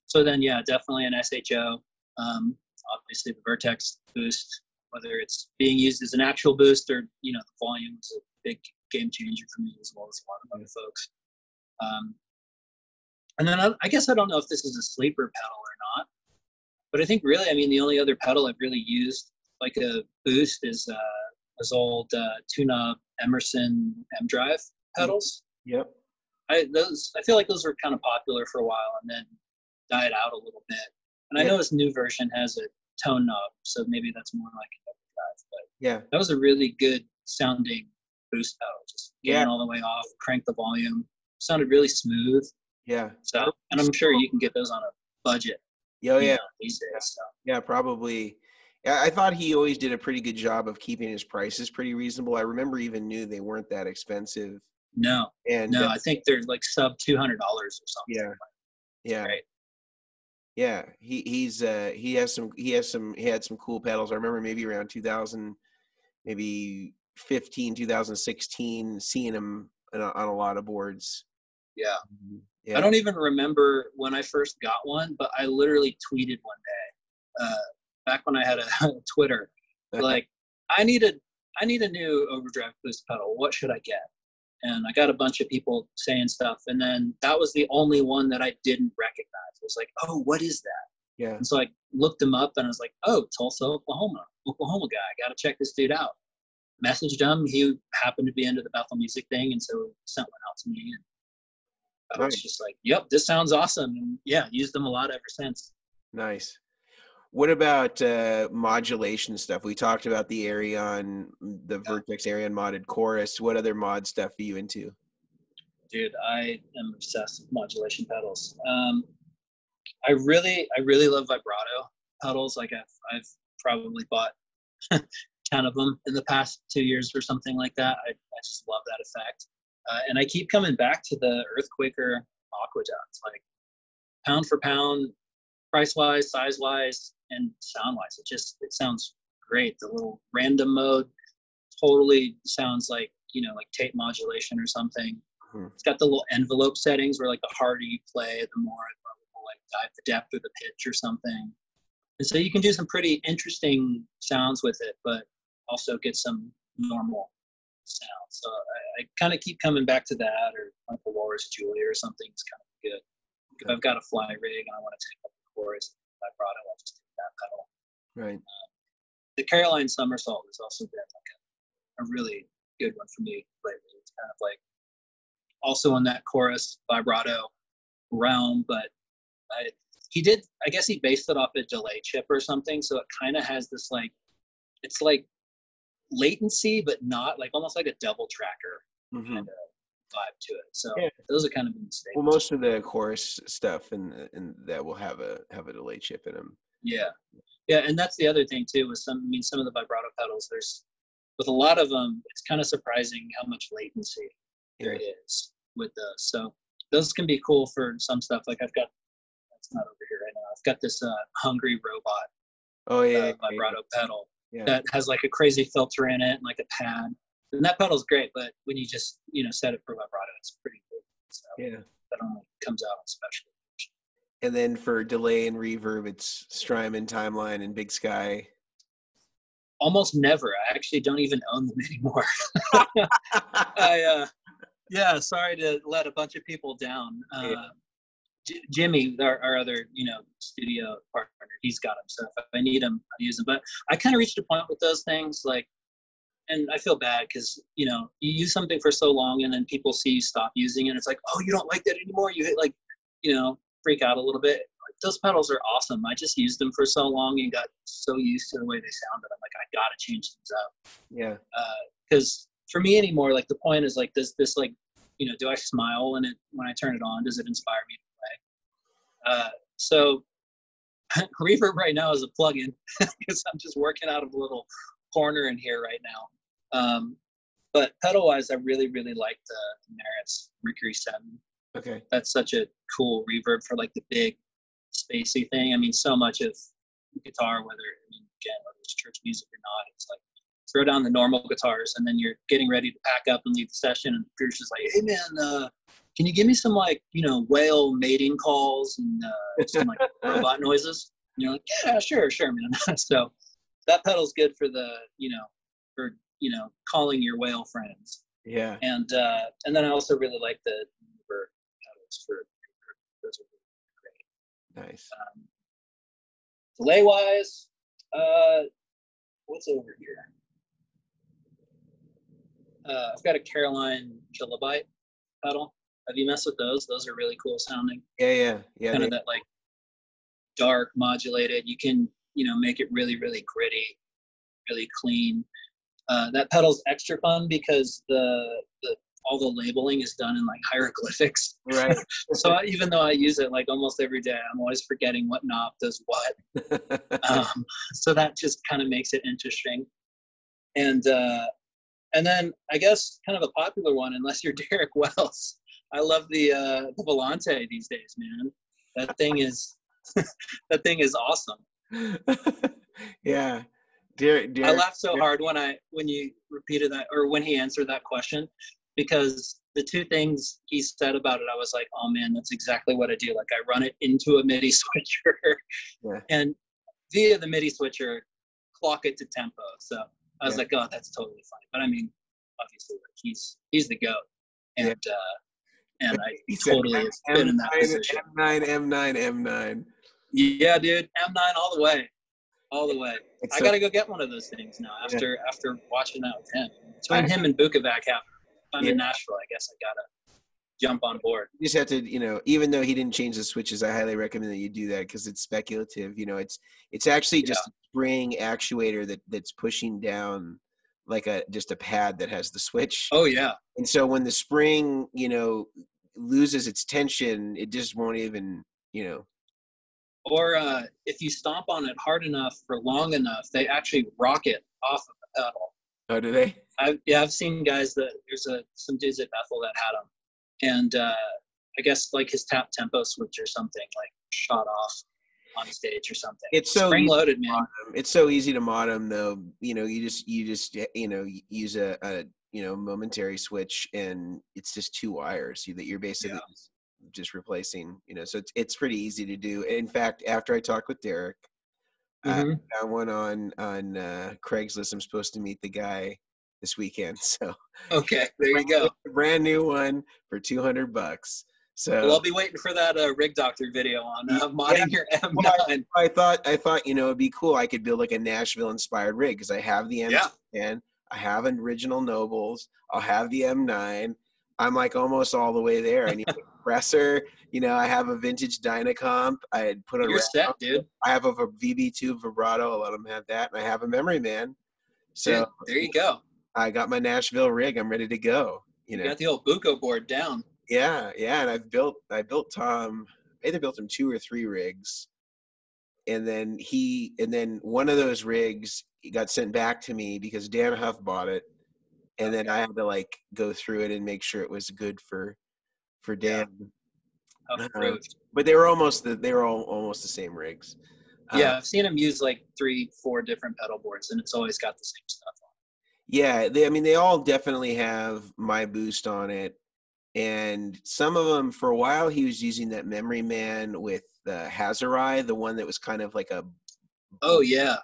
So then, yeah, definitely an SHO. Obviously the Vertex boost, whether it's being used as an actual boost or, the volume is a big game changer for me as well as a lot of other folks. And then I guess I don't know if this is a sleeper pedal or not, but I think really, the only other pedal I've really used like a boost is those old two-knob Emerson M-Drive pedals. Yep. I feel like those were kind of popular for a while and then died out a little bit. And I know this new version has a tone knob, so maybe that's more like an OverDrive. But yeah, that was a really good sounding boost pedal. Just getting all the way off, crank the volume. Sounded really smooth. Yeah. So, and I'm sure you can get those on a budget. Oh yeah. These days. So. Yeah, probably. Yeah, I thought he always did a pretty good job of keeping his prices pretty reasonable. I remember even knew they weren't that expensive. No. And I think they're like sub $200 or something. Yeah. Yeah. Right. Yeah. He had some cool pedals. I remember maybe around 2016, seeing him on a lot of boards. Yeah. Yeah. I don't even remember when I first got one, but I literally tweeted one day, back when I had a Twitter, like, I need a new OverDrive boost pedal. What should I get? And I got a bunch of people saying stuff. And then that was the only one that I didn't recognize. It was like, oh, what is that? Yeah. And so I looked him up and I was like, oh, Tulsa, Oklahoma guy. I got to check this dude out. Messaged him. He happened to be into the Bethel music thing. And so sent one out to me. And I was just like, yep, this sounds awesome. And yeah, used them a lot ever since. Nice. What about modulation stuff? We talked about the Ariane, the Vertex Ariane modded chorus. What other mod stuff are you into? Dude, I am obsessed with modulation pedals. I really love vibrato pedals. Like I've probably bought 10 of them in the past 2 years or something like that. I just love that effect. And I keep coming back to the Earthquaker Aqueducts, like pound for pound, price-wise, size-wise, and sound-wise. It sounds great. The little random mode totally sounds like, like tape modulation or something. Mm-hmm. It's got the little envelope settings where like the harder you play, the more it will like dive the depth or the pitch or something. And so you can do some pretty interesting sounds with it, but also get some normal sound. So I kind of keep coming back to that, or like the Walrus Julia or something. It's kind of good. If I've got a fly rig and I want to take up the chorus vibrato, I'll just take that pedal. Right. The Caroline Somersault has also been like a really good one for me lately. It's kind of like also in that chorus vibrato realm, but I guess he based it off a delay chip or something. So it kind of has this like, it's like latency, but not like almost like a double tracker kind of vibe to it. So those are kind of mistakes. Well, most of the chorus stuff and that will have a delay chip in them. Yeah, and that's the other thing too. With some of the vibrato pedals, with a lot of them, it's kind of surprising how much latency there is with those. So those can be cool for some stuff. Like that's not over here right now. I've got this Hungry Robot vibrato pedal that has like a crazy filter in it and like a pad. And that pedal's great, but when you just set it for vibrato, it's pretty cool. So that only comes out on special. And then for delay and reverb, it's Strymon, Timeline, and Big Sky. Almost never. I actually don't even own them anymore. Sorry to let a bunch of people down. Jimmy, our other studio partner, he's got them. So if I need them, I use them. But I kind of reached a point with those things, like and I feel bad because, you know, you use something for so long and then people see you stop using it. It's like, oh, you don't like that anymore. You hit, like, you know, freak out a little bit. Like, those pedals are awesome. I just used them for so long and got so used to the way they sounded. I'm like, I got to change things up. Yeah. Because for me anymore, like, the point is, like, this like, you know, do I smile when I turn it on? Does it inspire me to play? So Reverb right now is a plugin because I'm just working out of a little corner in here right now. But pedal wise, I really, really like the Merit's Mercury 7. Okay. That's such a cool reverb for like the big spacey thing. I mean, so much of guitar, whether it's church music or not, it's like throw down the normal guitars and then you're getting ready to pack up and leave the session, and Pierce is like, hey man, can you give me some, like, you know, whale mating calls and some like robot noises? And you're like, yeah, sure, man. So that pedal's good for the, you know, calling your whale friends. Yeah. And then I also really like the Reverb pedals for Reverb. Those are really great. Nice. Delay wise, what's over here? I've got a Caroline Kilobyte pedal. Have you messed with those? Those are really cool sounding. Yeah. Kind of that, like, dark modulated. You can, you know, make it really, really gritty, really clean. That pedal's extra fun because all the labeling is done in like hieroglyphics. Right. So even though I use it like almost every day, I'm always forgetting what knob does what. So that just kind of makes it interesting. And then I guess kind of a popular one, unless you're Derek Wells, I love the Volante these days, man. That thing is awesome. Yeah. Derek, I laughed so hard when you repeated that, or when he answered that question, because the two things he said about it, I was like, oh man, that's exactly what I do. Like, I run it into a MIDI switcher and via the MIDI switcher, clock it to tempo. So I was like, oh, that's totally fine. But I mean, obviously, like, he's the GOAT. And and I totally have been in that position. M9. Yeah, dude, M9 all the way. I got to go get one of those things now after watching that with him. Between him and Bukovac, I'm in Nashville, I guess I got to jump on board. You just have to, you know, even though he didn't change the switches, I highly recommend that you do that because it's speculative. You know, it's actually just a spring actuator that's pushing down like just a pad that has the switch. Oh, yeah. And so when the spring, you know, loses its tension, it just won't even, you know. Or if you stomp on it hard enough for long enough, they actually rock it off of the pedal. Oh, do they? I've seen guys there's some dudes at Bethel that had them, and I guess like his tap tempo switch or something like shot off on stage or something. It's so spring loaded, man. It's so easy to mod them though. You know, you just you know, use a you know, momentary switch, and it's just two wires that you're basically just replacing, you know, so it's pretty easy to do. In fact, after I talked with Derek, I found one on Craigslist. I'm supposed to meet the guy this weekend, so okay, there you go. Brand new one for $200. So well, I'll be waiting for that Rig Doctor video on modding your M9. Well, I thought, you know, it'd be cool. I could build like a Nashville inspired rig because I have the M10, I have an original Nobles, I'll have the M9. I'm like almost all the way there. I need a compressor. You know, I have a vintage Dynacomp. I had put a You're set, dude. I have a VB2 vibrato. I'll let them have that. And I have a Memory Man. So dude, there you go. I got my Nashville rig. I'm ready to go. You know, got the old Buko board down. Yeah. And I built Tom, I either built him 2 or 3 rigs. And then one of those rigs got sent back to me because Dan Huff bought it. And then I had to like go through it and make sure it was good for Dan. But they were all almost the same rigs. Yeah, I've seen him use like 3-4 different pedal boards, and it's always got the same stuff on. Yeah, they all definitely have my boost on it, and some of them for a while he was using that Memory Man with the Hazarai, the one that was kind of like a. Oh yeah.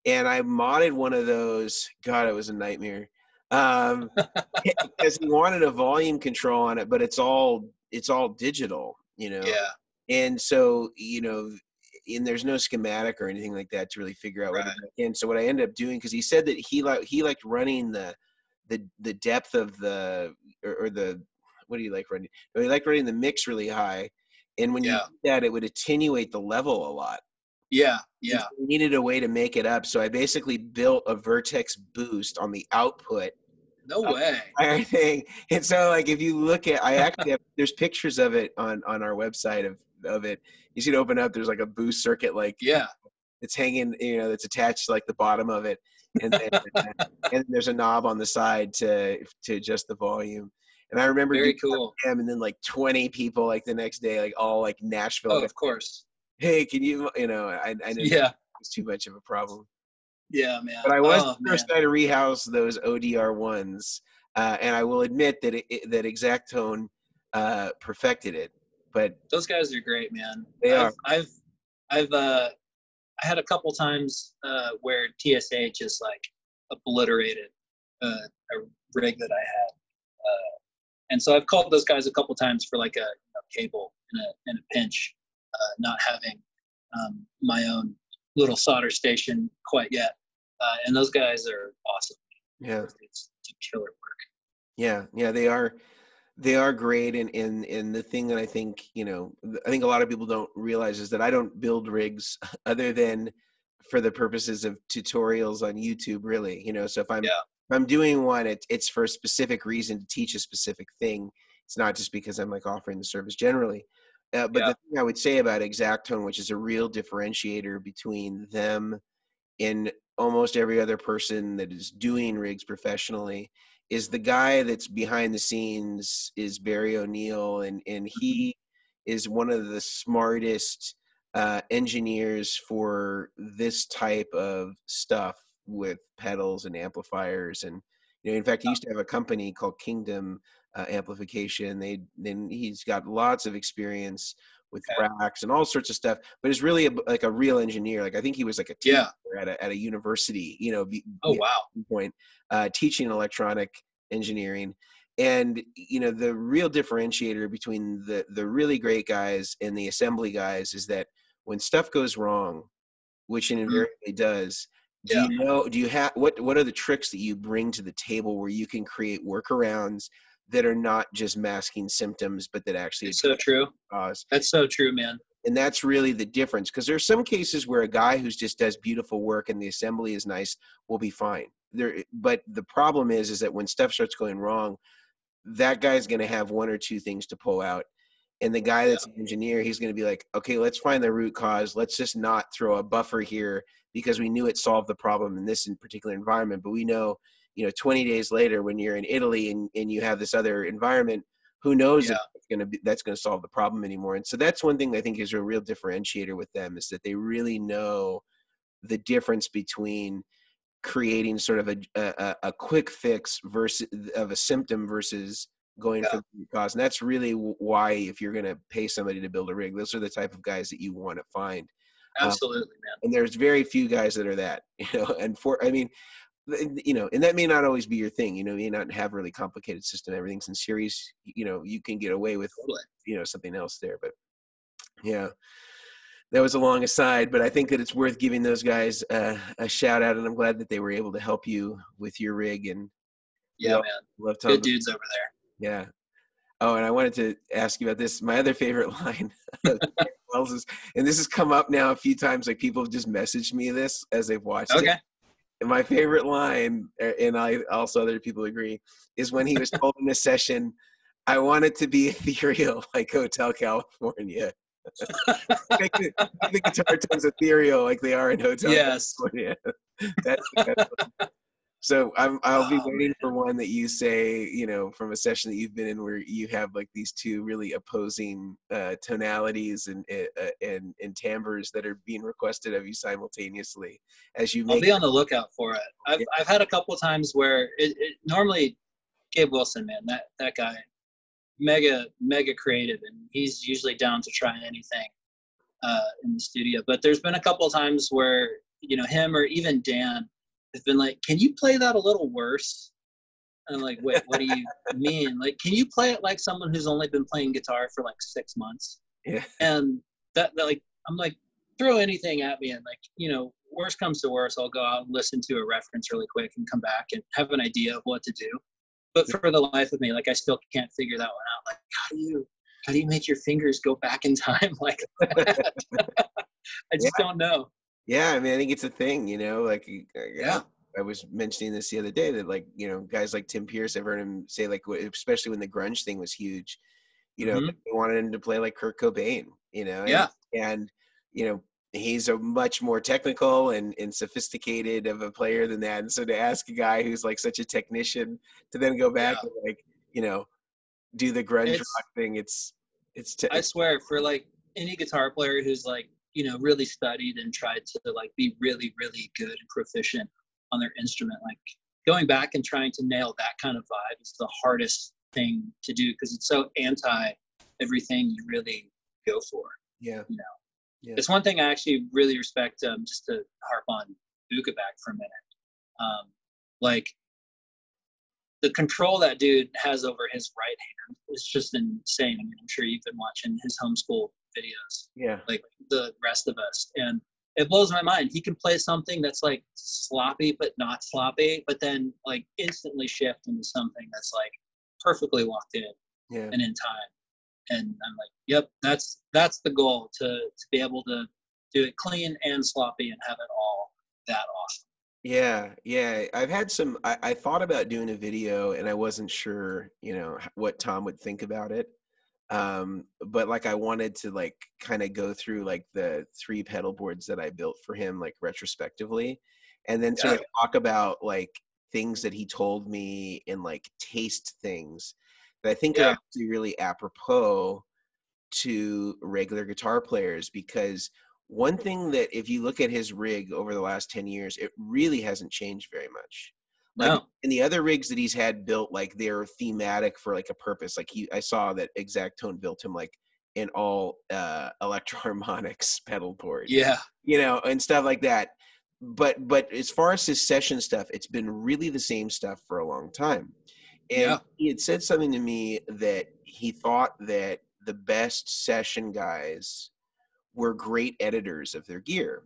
And I modded one of those. God, it was a nightmare. Because he wanted a volume control on it, but it's all digital, you know. Yeah. And so, you know, and there's no schematic or anything like that to really figure out what Right. to in. So what I ended up doing, because he said that he liked running the depth of the or the what do you like running? He liked running the mix really high, and when you Yeah. did that, it would attenuate the level a lot. Yeah. And Yeah. so we needed a way to make it up. So I basically built a Vertex boost on the output No of way. the entire thing. And so like if you look at, I actually have, there's pictures of it on our website of it. You should open up, there's like a boost circuit, like Yeah. it's hanging, that's attached to like the bottom of it. And then and there's a knob on the side to adjust the volume. And I remember Very doing cool. that, and then like 20 people like the next day, like all like Nashville Oh, guys, of course. hey, can you, I didn't think Yeah. it was too much of a problem. Yeah, man. But I was Oh, the first man. guy to rehouse those ODR ones, and I will admit that that Exactone perfected it. But Those guys are great, man. they are, I've I had a couple times where TSA just like obliterated a rig that I had, and so I've called those guys a couple times for like a cable in a pinch, not having my own little solder station quite yet, and those guys are awesome. yeah, It's killer work. yeah, they are great. And the thing that I think I think a lot of people don't realize is that I don't build rigs other than for the purposes of tutorials on YouTube, really. So if I'm doing one, it's for a specific reason, to teach a specific thing. It's not just because I'm like offering the service generally. But Yeah. the thing I would say about Exactone, which is a real differentiator between them and almost every other person that is doing rigs professionally, is the guy that's behind the scenes is Barry O'Neill, and he is one of the smartest engineers for this type of stuff with pedals and amplifiers. And in fact, he used to have a company called Kingdom Amplification. Then he's got lots of experience with racks and all sorts of stuff, but is really like a real engineer. Like I think he was like a teacher at a university, Oh, wow. point, teaching electronic engineering. And the real differentiator between the really great guys and the assembly guys is that when stuff goes wrong, which it invariably does, do you have what are the tricks that you bring to the table where you can create workarounds that are not just masking symptoms, but that actually It's so true. cause? That's so true, man. And that's really the difference, because there's some cases where a guy who just does beautiful work and the assembly is nice will be fine there. But the problem is that when stuff starts going wrong, that guy's going to have one or two things to pull out. And the guy that's an engineer, he's going to be like, okay, let's find the root cause. Let's just not throw a buffer here because we knew it solved the problem in this particular environment. But we know, 20 days later when you're in Italy and you have this other environment, who knows if that's going to solve the problem anymore. And so that's one thing I think is a real differentiator with them, is that they really know the difference between creating sort of a quick fix versus of a symptom versus going for the root cause. And that's really why, if you're going to pay somebody to build a rig, those are the type of guys that you want to find. Absolutely, man. And there's very few guys that are that, and that may not always be your thing. You may not have really complicated system. Everything's in series. You can get away with, something else there. But yeah, that was a long aside, but I think that it's worth giving those guys a shout out, and I'm glad that they were able to help you with your rig. And man, love good dudes over there. Yeah. Oh, and I wanted to ask you about this. My other favorite line of is, and this has come up now a few times, like people have just messaged me this as they've watched it. And my favorite line, and I also other people agree, is when he was told in a session, "I want it to be ethereal like Hotel California." Make the guitar tones ethereal like they are in Hotel California. That's the best one. So I'll be waiting for one that you say, from a session that you've been in where you have like these two really opposing tonalities and timbres that are being requested of you simultaneously as you make. I'll be on the lookout for it. I've had a couple of times where it normally Gabe Wilson, man, that guy, mega creative, and he's usually down to try anything in the studio. But there's been a couple of times where him or even Dan has been like, "Can you play that a little worse?" And I'm like, "Wait, what do you mean? Like, can you play it like someone who's only been playing guitar for like 6 months?" Yeah. And that like, I'm like, throw anything at me, and like, you know, worst comes to worst, I'll go out and listen to a reference really quick and come back and have an idea of what to do. But for the life of me, like, I still can't figure that one out. Like, how do you make your fingers go back in time like that? I just don't know. Yeah, I mean, I think it's a thing, you know, like, Yeah. I was mentioning this the other day that, like, you know, guys like Tim Pierce, I've heard him say, like, especially when the grunge thing was huge, you know, Hmm. they wanted him to play like Kurt Cobain, you know, Yeah. and, you know, he's a much more technical and sophisticated of a player than that. And so to ask a guy who's like such a technician to then go back Yeah. and, like, you know, do the grunge It's, rock thing, I swear, for like any guitar player who's like, you know, really studied and tried to like be really, really good and proficient on their instrument, like going back and trying to nail that kind of vibe is the hardest thing to do, because it's so anti everything you really go for. yeah, You know, yeah, it's one thing I actually really respect. Just to harp on Buka back for a minute, like the control that dude has over his right hand is just insane. I mean, I'm sure you've been watching his homeschool videos, yeah, like the rest of us, and it blows my mind. He can play something that's like sloppy but not sloppy, but then like instantly shift into something that's like perfectly locked in yeah. and in time. And I'm like, yep, that's the goal, to be able to do it clean and sloppy and have it all that awesome. Yeah, yeah. I've had some. I thought about doing a video, and I wasn't sure, you know, what Tom would think about it. But like, I wanted to like kind of go through like the 3 pedal boards that I built for him, like retrospectively, and then sort Yeah, of talk about like things that he told me and like taste things that I think are yeah, actually really apropos to regular guitar players. Because one thing that, if you look at his rig over the last 10 years, it really hasn't changed very much. Like, no, in the other rigs that he's had built, like they're thematic for like a purpose. Like, I saw that Exact Tone built him like an all electro harmonics pedal board, yeah, you know, and stuff like that. But as far as his session stuff, it's been really the same stuff for a long time. And yeah, he had said something to me that he thought that the best session guys were great editors of their gear.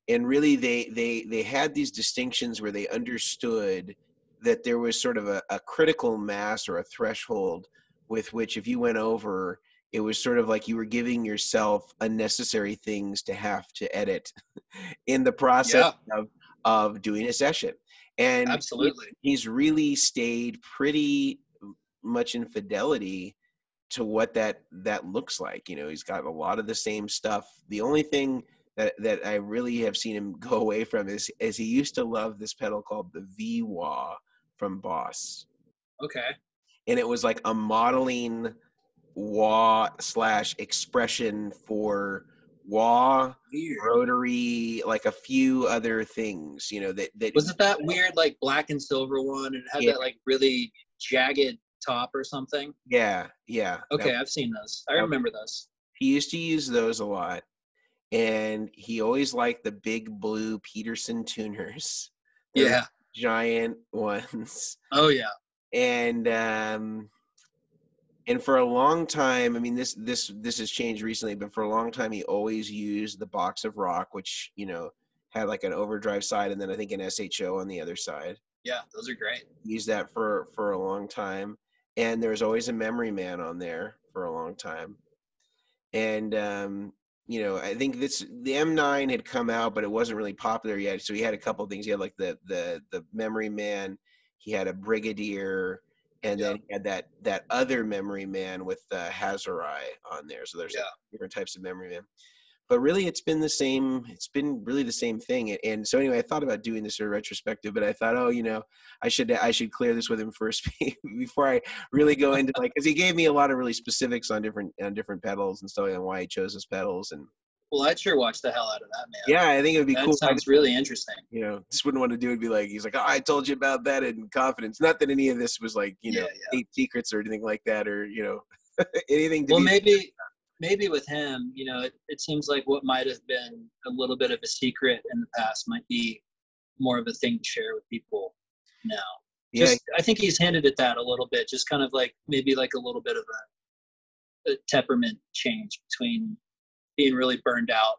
And really, they had these distinctions where they understood that there was sort of a critical mass or a threshold with which, if you went over, it was sort of like you were giving yourself unnecessary things to have to edit in the process yeah, of doing a session. And absolutely. he's really stayed pretty much in fidelity to what that looks like. You know, he's got a lot of the same stuff. The only thing that I really have seen him go away from is he used to love this pedal called the V-Wah from Boss. Okay. And it was like a modeling wah / expression for wah, Weird. rotary, like a few other things, you know, that Was it that weird like black and silver one, and it had yeah, that like really jagged top or something? yeah. Okay, I've seen those. I That remember those. he used to use those a lot. And he always liked the big blue Peterson tuners. They're Yeah. giant ones. Oh yeah. And for a long time, I mean, this has changed recently, but for a long time he always used the Box of Rock, which, you know, had like an overdrive side and then I think an SHO on the other side. Yeah, those are great. Used that for a long time. And there was always a Memory Man on there for a long time. And you know, I think the M9 had come out, but it wasn't really popular yet. So he had a couple of things. He had like the Memory Man, he had a Brigadier, and Yeah. then he had that other Memory Man with the Hazarai on there. So there's Yeah. different types of Memory Man. But really, it's been the same. It's been really the same thing. And so anyway, I thought about doing this sort of retrospective, but I thought, oh, you know, I should clear this with him first before I really go into like, because he gave me a lot of really specifics on different pedals and stuff, and why he chose his pedals. And Well, I'd sure watch the hell out of that, man. yeah, I think it would be That cool. sounds really interesting. You know, just wouldn't want to do it. Be like, he's like, oh, I told you about that in confidence. Not that any of this was like, you Yeah, know, yeah. state secrets or anything like that, or, you know, anything to Well, be. maybe with him, you know, it seems like what might have been a little bit of a secret in the past might be more of a thing to share with people now. Yeah, Just, I think he's hinted at that a little bit, just kind of like maybe like a little bit of a temperament change between being really burned out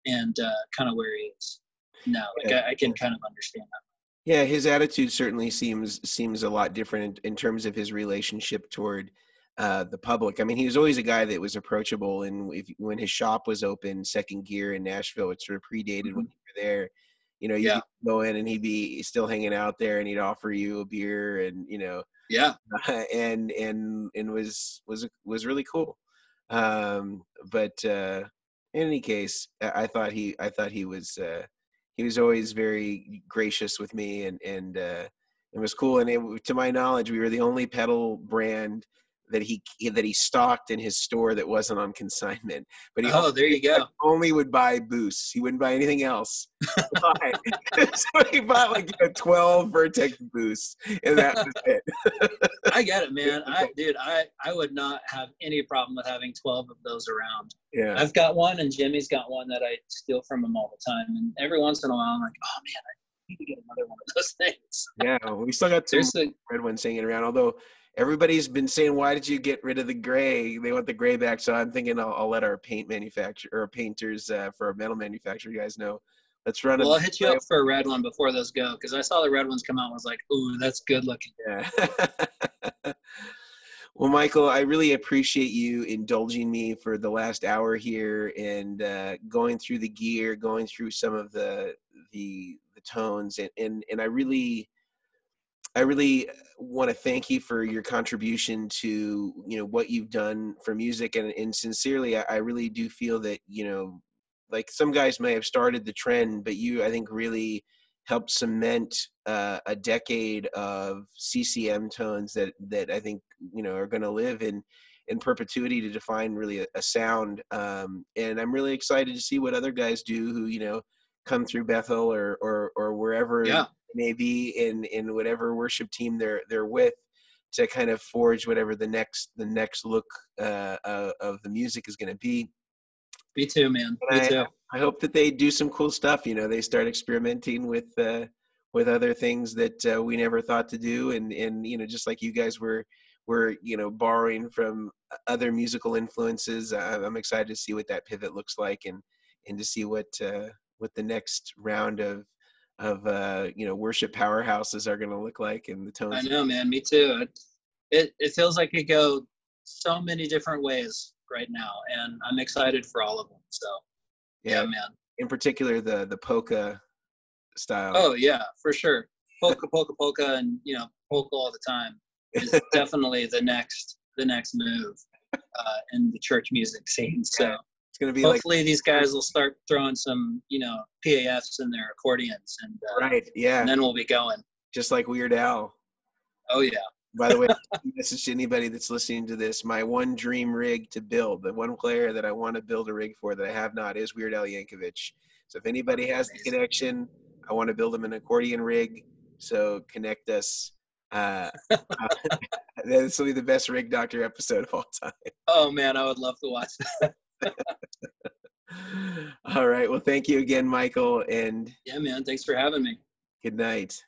and kind of where he is now. Like I can kind of understand that. Yeah, his attitude certainly seems a lot different in terms of his relationship toward the public. I mean, he was always a guy that was approachable, and when his shop was open, Second Gear in Nashville, it sort of predated when you were there. You know, you could go in and he'd be still hanging out there, and he'd offer you a beer, and and was really cool. But in any case, I thought he was always very gracious with me, and it was cool. And to my knowledge, we were the only pedal brand that he stocked in his store that wasn't on consignment. But there you go. Only would buy boosts. He wouldn't buy anything else. So he bought like 12 Vertex boosts, and that was it. I get it, man. I would not have any problem with having 12 of those around. Yeah, I've got one, and Jimmy's got one that I steal from him all the time. And every once in a while, I'm like, oh man, I need to get another one of those things. Yeah, we still got two red ones hanging around. Although everybody's been saying, why did you get rid of the gray? They want the gray back. So I'm thinking I'll let our paint manufacturer or painters for our metal manufacturer guys know. Let's run. Well, I'll hit you up for a red one before those go, because I saw the red ones come out and was like, ooh, that's good looking. Yeah. Well, Michael, I really appreciate you indulging me for the last hour here and going through the gear, going through some of the tones, and I really want to thank you for your contribution to what you've done for music, and sincerely, I really do feel that like some guys may have started the trend, but you, I think, really helped cement a decade of CCM tones that I think are going to live in perpetuity to define really a sound. And I'm really excited to see what other guys do who come through Bethel or wherever it may be in whatever worship team they're with, to kind of forge whatever the next look of the music is going to be. Me too, man. Me too. I hope that they do some cool stuff. They start experimenting with other things that we never thought to do, and just like you guys were borrowing from other musical influences. I'm excited to see what that pivot looks like, and to see what the next round of worship powerhouses are going to look like, and the tones. I know, man. Me too. It feels like it go so many different ways right now, and I'm excited for all of them. So yeah, man. In particular, the polka style. Oh yeah, for sure. Polka, and polka all the time is definitely the next move in the church music scene. So it's gonna be hopefully these guys will start throwing some PAFs in their accordions, and and then we'll be going. Just like Weird Al. Oh yeah. By the way, message to anybody that's listening to this, my one dream rig to build, the one player that I want to build a rig for that I have not, is Weird Al Yankovic. So if anybody has the connection, I want to build them an accordion rig. So connect us. This will be the best Rig Doctor episode of all time. Oh man, I would love to watch that. All right. Well, thank you again, Michael. And yeah, man, thanks for having me. Good night.